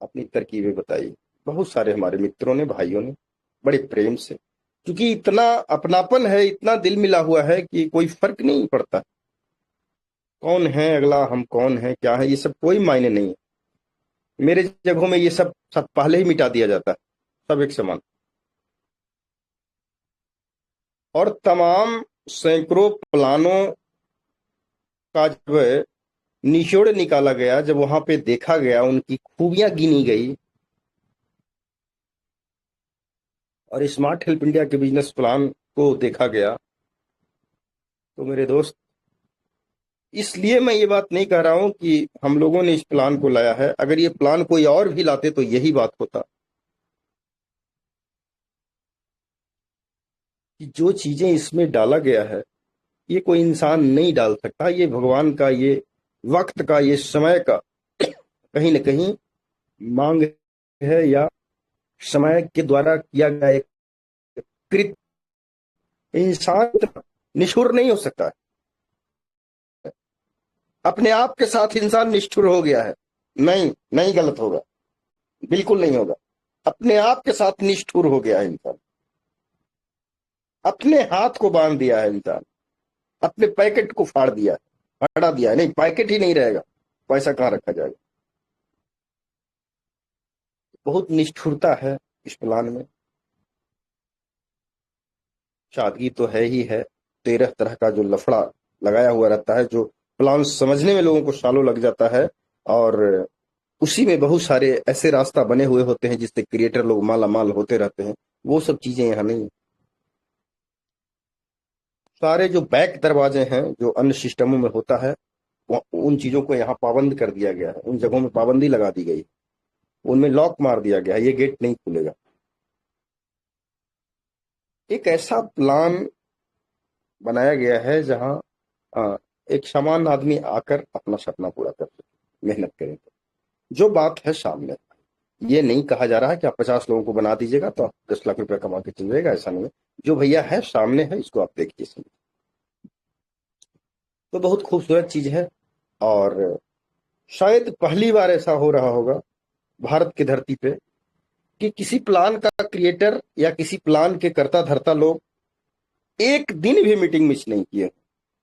अपनी तरकीबें बताई। बहुत सारे हमारे मित्रों ने, भाइयों ने बड़े प्रेम से, क्योंकि इतना अपनापन है, इतना दिल मिला हुआ है कि कोई फर्क नहीं पड़ता कौन है अगला, हम कौन है, क्या है, ये सब कोई मायने नहीं है। मेरे जगहों में ये सब पहले ही मिटा दिया जाता है, सब एक समान। और तमाम सैकड़ों प्लानों का जब निचोड़ निकाला गया, जब वहां पे देखा गया, उनकी खूबियां गिनी गई, और स्मार्ट हेल्प इंडिया के बिजनेस प्लान को देखा गया, तो मेरे दोस्त, इसलिए मैं ये बात नहीं कह रहा हूं कि हम लोगों ने इस प्लान को लाया है। अगर ये प्लान कोई और भी लाते तो यही बात होता कि जो चीजें इसमें डाला गया है, ये कोई इंसान नहीं डाल सकता। ये भगवान का, ये वक्त का, ये समय का कहीं न कहीं मांग है, या समय के द्वारा किया गया एक कृत। इंसान निष्ठुर नहीं हो सकता है। अपने आप के साथ इंसान निष्ठुर हो गया है। नहीं, नहीं, गलत होगा, बिल्कुल नहीं होगा। अपने आप के साथ निष्ठुर हो गया है इंसान। अपने हाथ को बांध दिया है इंसान, अपने पैकेट को फाड़ दिया है, हटा दिया है। नहीं, पैकेट ही नहीं रहेगा, पैसा कहां रखा जाएगा। बहुत निष्ठुरता है इस प्लान में। सादगी तो है ही है, 13 तरह का जो लफड़ा लगाया हुआ रहता है, जो प्लान समझने में लोगों को सालों लग जाता है, और उसी में बहुत सारे ऐसे रास्ता बने हुए होते हैं जिससे क्रिएटर लोग माला माल होते रहते हैं। वो सब चीजें यहाँ नहीं है। सारे जो बैक दरवाजे हैं, जो अन्य सिस्टमों में होता है, उन चीजों को यहाँ पाबंद कर दिया गया है। उन जगहों में पाबंदी लगा दी गई, उनमें लॉक मार दिया गया है, ये गेट नहीं खुलेगा। एक ऐसा प्लान बनाया गया है जहां एक सामान्य आदमी आकर अपना सपना पूरा कर सके, मेहनत करें। जो बात है सामने, ये नहीं कहा जा रहा है कि आप 50 लोगों को बना दीजिएगा तो आप 10 लाख रुपया कमा के चल जाएगा, ऐसा नहीं है। जो भैया है सामने है, इसको आप देखिए, समझिए। तो बहुत खूबसूरत चीज है, और शायद पहली बार ऐसा हो रहा होगा भारत की धरती पे कि किसी प्लान का क्रिएटर या किसी प्लान के कर्ता धर्ता लोग एक दिन भी मीटिंग मिस नहीं किए।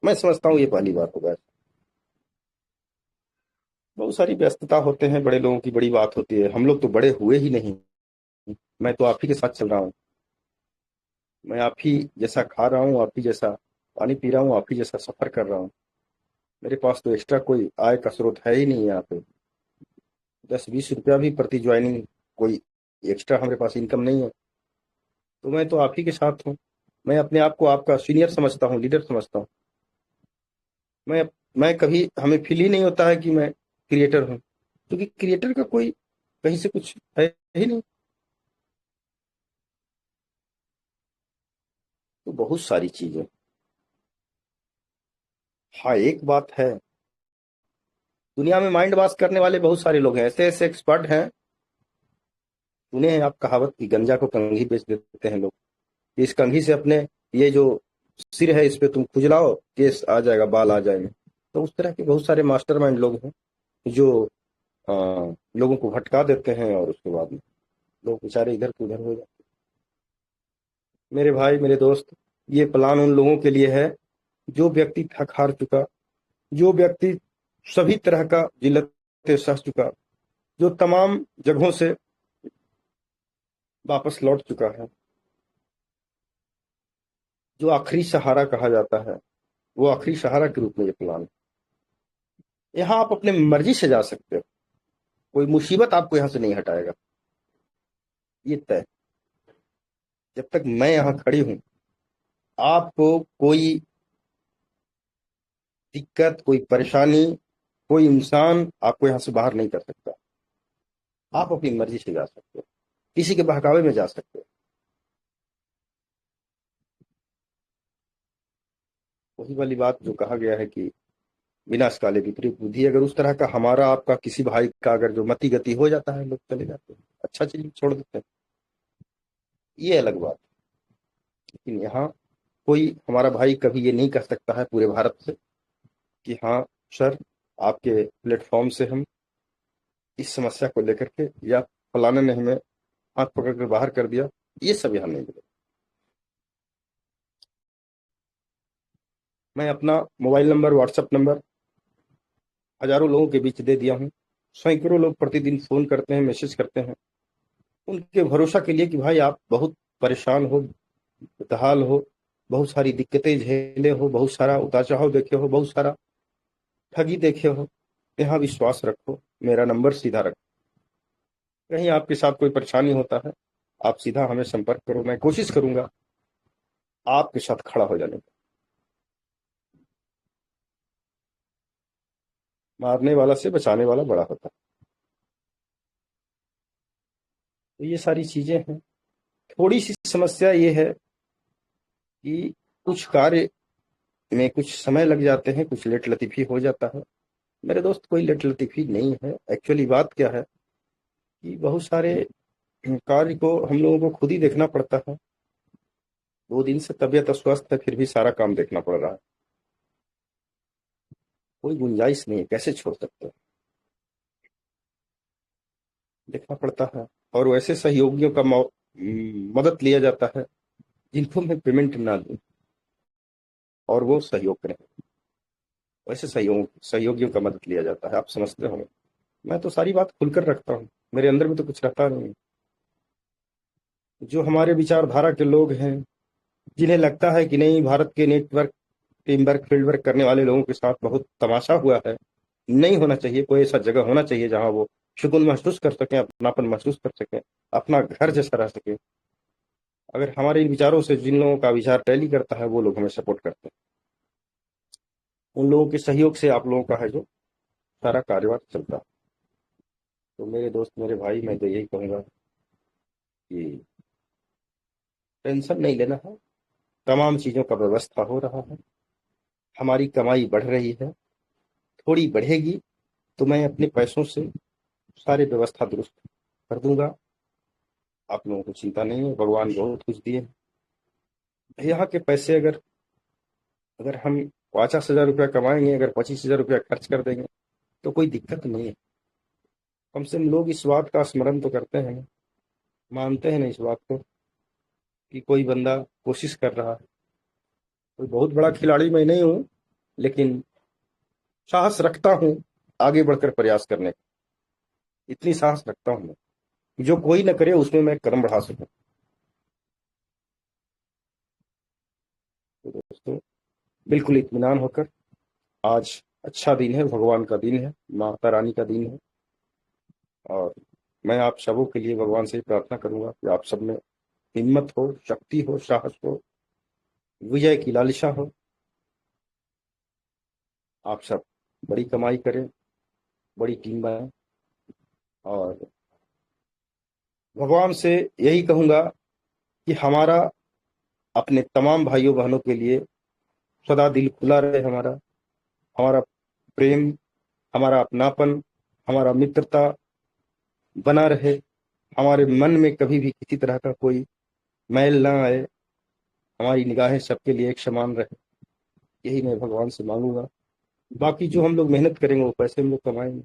मैं समझता हूं ये पहली बार होगा। बहुत सारी व्यस्तता होते हैं, बड़े लोगों की बड़ी बात होती है। हम लोग तो बड़े हुए ही नहीं। मैं तो आप ही के साथ चल रहा हूँ, मैं आप ही जैसा खा रहा हूँ, आप ही जैसा पानी पी रहा हूँ, आप ही जैसा सफर कर रहा हूँ। मेरे पास तो एक्स्ट्रा कोई आय का स्रोत है ही नहीं यहाँ पे। 10-20 रुपया भी प्रति ज्वाइनिंग, कोई एक्स्ट्रा हमारे पास इनकम नहीं है। तो मैं तो आप ही के साथ हूँ। मैं अपने आप को आपका सीनियर समझता हूँ, लीडर समझता हूँ। मैं कभी, हमें फील ही नहीं होता है कि मैं क्रिएटर हूँ, क्योंकि क्रिएटर का कोई कहीं से कुछ है ही नहीं। तो बहुत सारी चीजें। हाँ, एक बात है, दुनिया में माइंड वॉश करने वाले बहुत सारे लोग हैं, ऐसे ऐसे एक्सपर्ट हैं। सुने हैं आप कहावत की, गंजा को कंघी बेच देते हैं लोग। इस कंघी से अपने ये जो सिर है इस पे तुम खुजलाओ, केस आ जाएगा, बाल आ जाएंगे। तो उस तरह के बहुत सारे मास्टरमाइंड लोग हैं जो आ, लोगों को भटका देते हैं, और उसके बाद में लोग बेचारे इधर से उधर हो जाते हैं। मेरे भाई, मेरे दोस्त, ये प्लान उन लोगों के लिए है जो व्यक्ति थक हार चुका, जो व्यक्ति सभी तरह का जिल्लतें सह चुका, जो तमाम जगहों से वापस लौट चुका है, जो आखिरी सहारा कहा जाता है, वो आखिरी सहारा के रूप में ये प्लान है। यहाँ आप अपने मर्जी से जा सकते हो, कोई मुसीबत आपको यहाँ से नहीं हटाएगा, ये तय। जब तक मैं यहाँ खड़ी हूँ, आपको कोई दिक्कत, कोई परेशानी, कोई इंसान आपको यहाँ से बाहर नहीं कर सकता। आप अपनी मर्जी से जा सकते हो, किसी के बहकावे में जा सकते हो। वही वाली बात जो कहा गया है कि विनाश काले विपरीत बुद्धि। अगर उस तरह का हमारा आपका किसी भाई का अगर जो मति गति हो जाता है, लोग चले जाते हैं, अच्छा चीज छोड़ देते हैं, ये अलग बात। लेकिन यहाँ कोई हमारा भाई कभी ये नहीं कह सकता है पूरे भारत से कि हाँ सर, आपके प्लेटफॉर्म से हम इस समस्या को लेकर के, या फलाने ने हमें हाथ पकड़ कर बाहर कर दिया, ये सब यहाँ नहीं मिलेगा। मैं अपना मोबाइल नंबर, व्हाट्सएप नंबर हजारों लोगों के बीच दे दिया हूँ। सैकड़ों लोग प्रतिदिन फोन करते हैं, मैसेज करते हैं, उनके भरोसा के लिए कि भाई आप बहुत परेशान हो, बेहाल हो, बहुत सारी दिक्कतें झेले हो, बहुत सारा उतार चढ़ाव देखे हो, बहुत सारा ठगी देखे हो, यहाँ विश्वास रखो, मेरा नंबर सीधा रखो। कहीं आपके साथ कोई परेशानी होता है, आप सीधा हमें संपर्क करो, मैं कोशिश करूंगा आपके साथ खड़ा हो जाने का। मारने वाला से बचाने वाला बड़ा होता है। तो ये सारी चीजें हैं। थोड़ी सी समस्या ये है कि कुछ कार्य में कुछ समय लग जाते हैं, कुछ लेट लतीफी हो जाता है। मेरे दोस्त, कोई लेट लतीफी नहीं है। एक्चुअली बात क्या है कि बहुत सारे कार्य को हम लोगों को खुद ही देखना पड़ता है। 2 दिन से तबीयत अस्वस्थ है, फिर भी सारा काम देखना पड़ रहा है। कोई गुंजाइश नहीं है, कैसे छोड़ सकते हैं, देखना पड़ता है। और वैसे सहयोगियों का मदद लिया जाता है जिनको मैं पेमेंट ना दूं और वो सहयोग करें, वैसे सहयोगियों का मदद लिया जाता है। आप समझते होंगे, मैं तो सारी बात खुलकर रखता हूँ, मेरे अंदर में तो कुछ रहता नहीं। जो हमारे विचारधारा के लोग हैं, जिन्हें लगता है कि नहीं, भारत के network, team work, field work करने वाले लोगों के साथ बहुत तमाशा हुआ है, नहीं होना चाहिए। कोई ऐसा जगह होना चाहिए जहां वो सुकून महसूस कर सकें, अपनापन महसूस कर सकें, अपना घर जैसा रह सके। अगर हमारे इन विचारों से जिन लोगों का विचार टैली करता है, वो लोग हमें सपोर्ट करते हैं। उन लोगों के सहयोग से आप लोगों का है जो सारा कार्यभार चलता है। तो मेरे दोस्त, मेरे भाई, मैं तो यही कहूंगा कि टेंशन नहीं लेना है, तमाम चीजों का व्यवस्था हो रहा है, हमारी कमाई बढ़ रही है, थोड़ी बढ़ेगी तो मैं अपने पैसों से सारी व्यवस्था दुरुस्त कर दूंगा। आप लोगों को चिंता नहीं है, भगवान बहुत कुछ दिए हैं। यहाँ के पैसे अगर अगर हम 50,000 रुपया कमाएंगे, अगर 25,000 रुपया खर्च कर देंगे तो कोई दिक्कत नहीं है। कम से कम लोग इस बात का स्मरण तो करते हैं, मानते हैं ना इस बात को कि कोई बंदा कोशिश कर रहा है। कोई बहुत बड़ा खिलाड़ी मैं नहीं हूँ, लेकिन साहस रखता हूँ आगे बढ़कर प्रयास करने का। इतनी साहस रखता हूँ मैं, जो कोई न करे उसमें मैं कदम बढ़ा सकूं। तो दोस्तों, बिल्कुल इत्मीनान होकर, आज अच्छा दिन है, भगवान का दिन है, माता रानी का दिन है, और मैं आप सबों के लिए भगवान से ही प्रार्थना करूंगा कि आप सब में हिम्मत हो, शक्ति हो, साहस हो, विजय की लालसा हो। आप सब बड़ी कमाई करें, बड़ी टीम बनाएं, और भगवान से यही कहूंगा कि हमारा अपने तमाम भाइयों बहनों के लिए सदा दिल खुला रहे, हमारा हमारा प्रेम, हमारा अपनापन, हमारा मित्रता बना रहे, हमारे मन में कभी भी किसी तरह का कोई मैल ना आए, हमारी निगाहें सबके लिए एक समान रहे। यही मैं भगवान से मांगूंगा। बाकी जो हम लोग मेहनत करेंगे वो पैसे हम लोग कमाएंगे।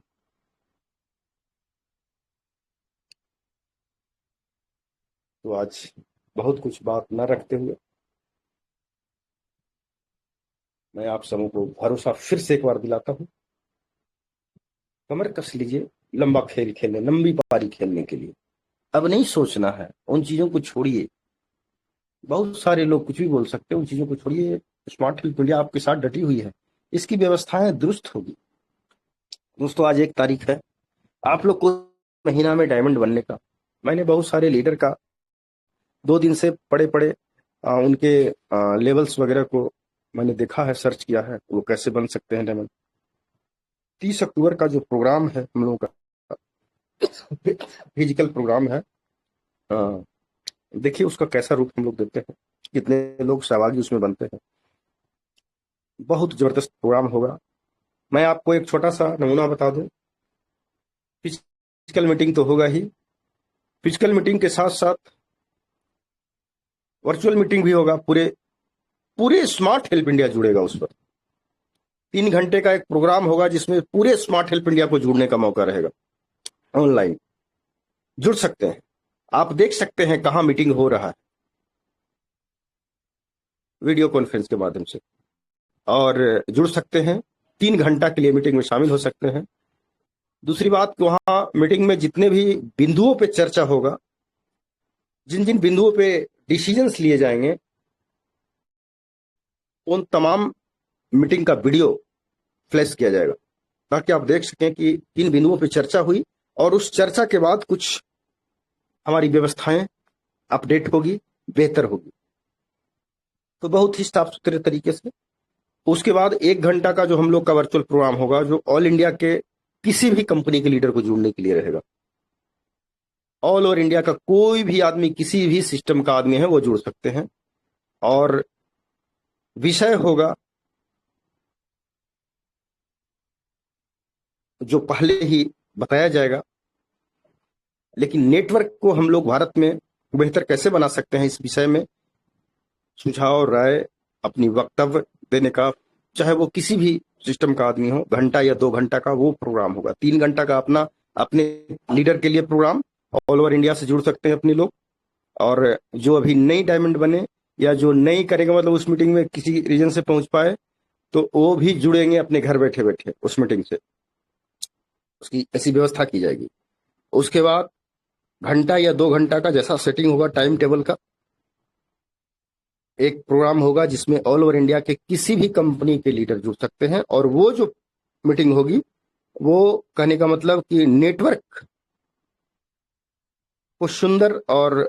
तो आज बहुत कुछ बात न रखते हुए मैं आप सबों को भरोसा फिर से एक बार दिलाता हूँ, कमर कस लीजिए लंबा खेल खेलने, लंबी पारी खेलने के लिए। अब नहीं सोचना है, उन चीजों को छोड़िए। बहुत सारे लोग कुछ भी बोल सकते हैं, उन चीजों को छोड़िए। स्मार्ट हेल्थ इंडिया आपके साथ डटी हुई है, इसकी व्यवस्थाएं दुरुस्त होगी। दोस्तों आज 1 तारीख है, आप लोग को महीना में डायमंड बनने का, मैंने बहुत सारे लीडर का 2 दिन से पड़े पड़े उनके लेवल्स वगैरह को मैंने देखा है, सर्च किया है, वो कैसे बन सकते हैं डायमंड। 30 अक्टूबर का जो प्रोग्राम है हम लोगों का फिजिकल प्रोग्राम है, देखिए उसका कैसा रूप हम लोग देते हैं, कितने लोग सहभागी उसमें बनते हैं। बहुत जबरदस्त प्रोग्राम होगा। मैं आपको एक छोटा सा नमूना बता दूं, फिजिकल मीटिंग तो होगा ही, फिजिकल मीटिंग के साथ साथ वर्चुअल मीटिंग भी होगा। पूरे स्मार्ट हेल्प इंडिया जुड़ेगा उस पर। 3 घंटे का एक प्रोग्राम होगा जिसमें पूरे स्मार्ट हेल्प इंडिया को जुड़ने का मौका रहेगा। ऑनलाइन जुड़ सकते हैं, आप देख सकते हैं कहां मीटिंग हो रहा है, वीडियो कॉन्फ्रेंस के माध्यम से, और जुड़ सकते हैं। 3 घंटा के लिए मीटिंग में शामिल हो सकते हैं। दूसरी बात, वहां मीटिंग में जितने भी बिंदुओं पे चर्चा होगा, जिन जिन बिंदुओं पे डिसीजंस लिए जाएंगे, उन तमाम मीटिंग का वीडियो फ्लैश किया जाएगा ताकि आप देख सकें कि किन बिंदुओं पे चर्चा हुई, और उस चर्चा के बाद कुछ हमारी व्यवस्थाएं अपडेट होगी, बेहतर होगी। तो बहुत ही साफ सुथरे तरीके से। उसके बाद 1 घंटा का जो हम लोग का वर्चुअल प्रोग्राम होगा, जो ऑल इंडिया के किसी भी कंपनी के लीडर को जुड़ने के लिए रहेगा। ऑल ओवर इंडिया का कोई भी आदमी, किसी भी सिस्टम का आदमी है, वो जुड़ सकते हैं। और विषय होगा जो पहले ही बताया जाएगा, लेकिन नेटवर्क को हम लोग भारत में बेहतर कैसे बना सकते हैं, इस विषय में सुझाव, राय, अपनी वक्तव्य देने का, चाहे वो किसी भी सिस्टम का आदमी हो, घंटा या 2 घंटा का वो प्रोग्राम होगा। 3 घंटा का अपना अपने लीडर के लिए प्रोग्राम, ऑल ओवर इंडिया से जुड़ सकते हैं अपने लोग। और जो अभी नई डायमंड बने या जो नई करेगा, मतलब उस मीटिंग में किसी रीजन से पहुंच पाए, तो वो भी जुड़ेंगे अपने घर बैठे बैठे उस मीटिंग से। उसकी ऐसी व्यवस्था की जाएगी। उसके बाद घंटा या 2 घंटा का जैसा सेटिंग होगा टाइम टेबल का, एक प्रोग्राम होगा जिसमें ऑल ओवर इंडिया के किसी भी कंपनी के लीडर जुड़ सकते हैं। और वो जो मीटिंग होगी, वो कहने का मतलब कि नेटवर्क को सुंदर और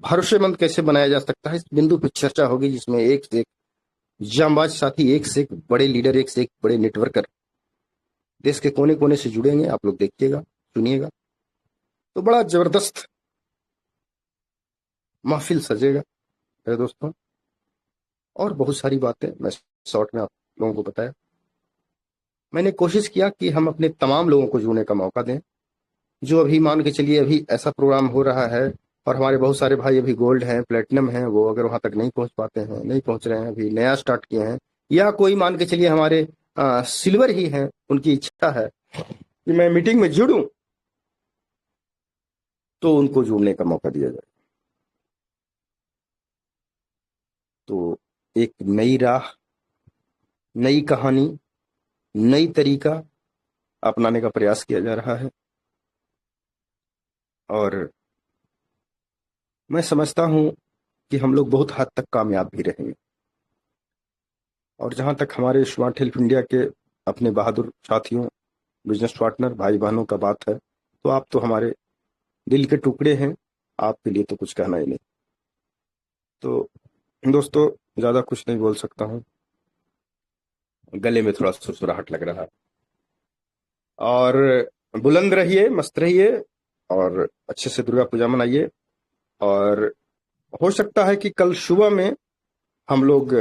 भरोसेमंद कैसे बनाया जा सकता है, इस बिंदु पर चर्चा होगी, जिसमें एक से एक जांबाज साथी, एक से एक बड़े लीडर, एक से एक बड़े नेटवर्कर देश के कोने कोने से जुड़ेंगे। आप लोग देखिएगा, सुनिएगा, तो बड़ा जबरदस्त महफिल सजेगा मेरे दोस्तों। और बहुत सारी बातें मैं शॉर्ट में आप लोगों को बताया। मैंने कोशिश किया कि हम अपने तमाम लोगों को जुड़ने का मौका दें। जो अभी मान के चलिए अभी ऐसा प्रोग्राम हो रहा है, और हमारे बहुत सारे भाई अभी गोल्ड हैं, प्लेटिनम हैं, वो अगर वहां तक नहीं पहुंच पाते हैं, नहीं पहुंच रहे हैं, अभी नया स्टार्ट किए हैं, या कोई मान के चलिए हमारे सिल्वर ही हैं, उनकी इच्छा है कि मैं मीटिंग में जुड़ूं, तो उनको जुड़ने का मौका दिया जाए। तो एक नई राह, नई कहानी, नई तरीका अपनाने का प्रयास किया जा रहा है। और मैं समझता हूं कि हम लोग बहुत हद तक कामयाब भी रहेंगे। और जहां तक हमारे स्मार्ट हेल्प इंडिया के अपने बहादुर साथियों, बिजनेस पार्टनर, भाई बहनों का बात है, तो आप तो हमारे दिल के टुकड़े हैं, आपके लिए तो कुछ कहना ही नहीं। तो दोस्तों ज्यादा कुछ नहीं बोल सकता हूँ, गले में थोड़ा सुसुराहट लग रहा है। और बुलंद रहिए, मस्त रहिए और अच्छे से दुर्गा पूजा मनाइए। और हो सकता है कि कल सुबह में हम लोग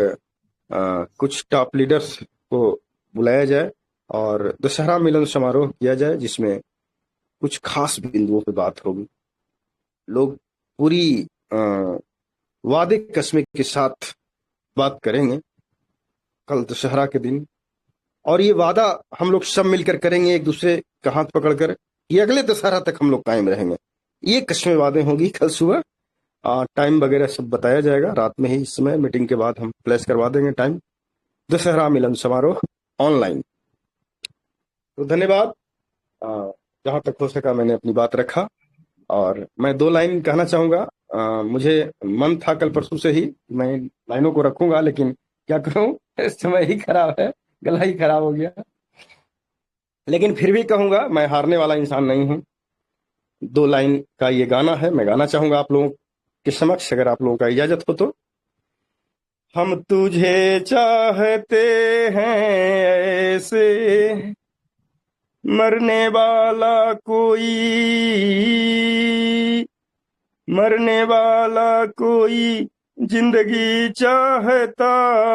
कुछ टॉप लीडर्स को बुलाया जाए और दशहरा मिलन समारोह किया जाए, जिसमें कुछ खास बिंदुओं पे बात होगी। लोग पूरी वादे कस्मे के साथ बात करेंगे कल दशहरा के दिन, और ये वादा हम लोग सब मिलकर करेंगे एक दूसरे का हाथ पकड़कर कि अगले दशहरा तक हम लोग कायम रहेंगे। ये कस्में वादे होंगी कल सुबह। टाइम वगैरह सब बताया जाएगा रात में ही, इस समय मीटिंग के बाद हम फ्लैश करवा देंगे टाइम। दशहरा मिलन समारोह ऑनलाइन। तो धन्यवाद। जहां तक हो सका मैंने अपनी बात रखा, और मैं 2 लाइन कहना चाहूंगा। मुझे मन था कल परसों से ही मैं लाइनों को रखूंगा, लेकिन क्या करूं, समय ही खराब है, गला ही खराब हो गया। लेकिन फिर भी कहूंगा, मैं हारने वाला इंसान नहीं हूं। 2 लाइन का ये गाना है, मैं गाना चाहूंगा आप लोगों के समक्ष, अगर आप लोगों का इजाजत हो तो। हम तुझे चाहते हैं ऐसे, मरने वाला कोई, मरने वाला कोई जिंदगी चाहता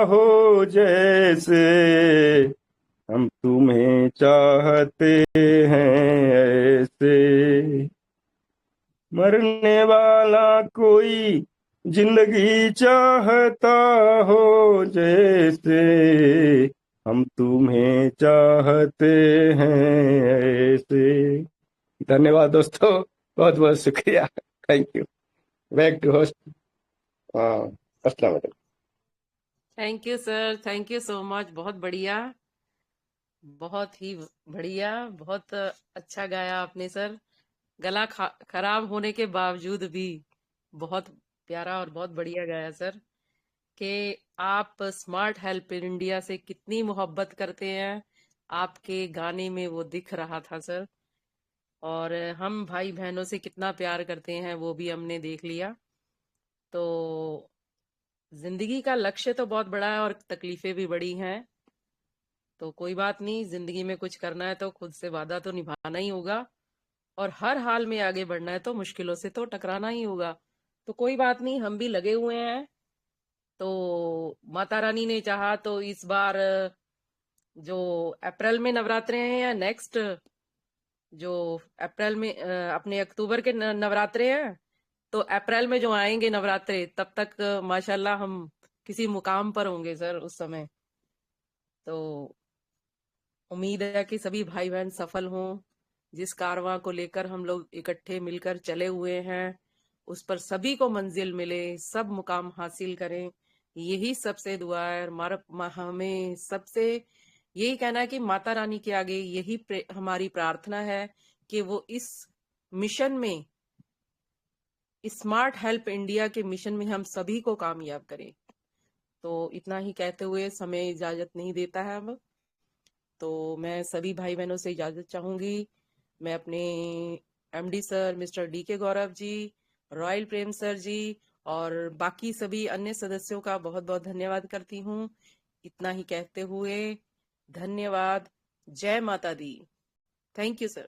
हो जैसे, हम तुम्हें चाहते हैं ऐसे। मरने वाला कोई जिंदगी चाहता हो जैसे, हम तुम्हें चाहते हैं ऐसे। धन्यवाद दोस्तों, बहुत बहुत शुक्रिया। Thank you. Back to host. अस्सलाम वालेकुम। Thank you sir, thank you so much. बहुत बढ़िया, बहुत ही बढ़िया, बहुत अच्छा गाया आपने सर। गला खराब होने के बावजूद भी बहुत प्यारा और बहुत बढ़िया गाया सर। कि आप स्मार्ट हेल्प इंडिया से कितनी मोहब्बत करते हैं, आपके गाने में वो दिख रहा था सर। और हम भाई बहनों से कितना प्यार करते हैं वो भी हमने देख लिया। तो जिंदगी का लक्ष्य तो बहुत बड़ा है और तकलीफें भी बड़ी हैं। तो कोई बात नहीं, जिंदगी में कुछ करना है तो खुद से वादा तो निभाना ही होगा, और हर हाल में आगे बढ़ना है तो मुश्किलों से तो टकराना ही होगा। तो कोई बात नहीं, हम भी लगे हुए हैं। तो माता रानी ने चाहा तो इस बार जो अप्रैल में नवरात्रे हैं, या नेक्स्ट जो अप्रैल में अपने अक्टूबर के नवरात्रे हैं, तो अप्रैल में जो आएंगे नवरात्रे, तब तक माशाल्लाह हम किसी मुकाम पर होंगे सर उस समय। तो उम्मीद है कि सभी भाई बहन सफल हों। जिस कारवां को लेकर हम लोग इकट्ठे मिलकर चले हुए हैं, उस पर सभी को मंजिल मिले, सब मुकाम हासिल करें, यही सबसे दुआ है। हमें सबसे यही कहना है कि माता रानी के आगे यही हमारी प्रार्थना है कि वो इस मिशन में, स्मार्ट हेल्प इंडिया के मिशन में हम सभी को कामयाब करें। तो इतना ही कहते हुए समय इजाजत नहीं देता है अब। तो मैं सभी भाई बहनों से इजाजत चाहूंगी। मैं अपने MD sir mister DK Gaurav ji, royal Prem sir जी और बाकी सभी अन्य सदस्यों का बहुत बहुत धन्यवाद करती हूँ। इतना ही कहते हुए धन्यवाद। जय माता दी। Thank you sir.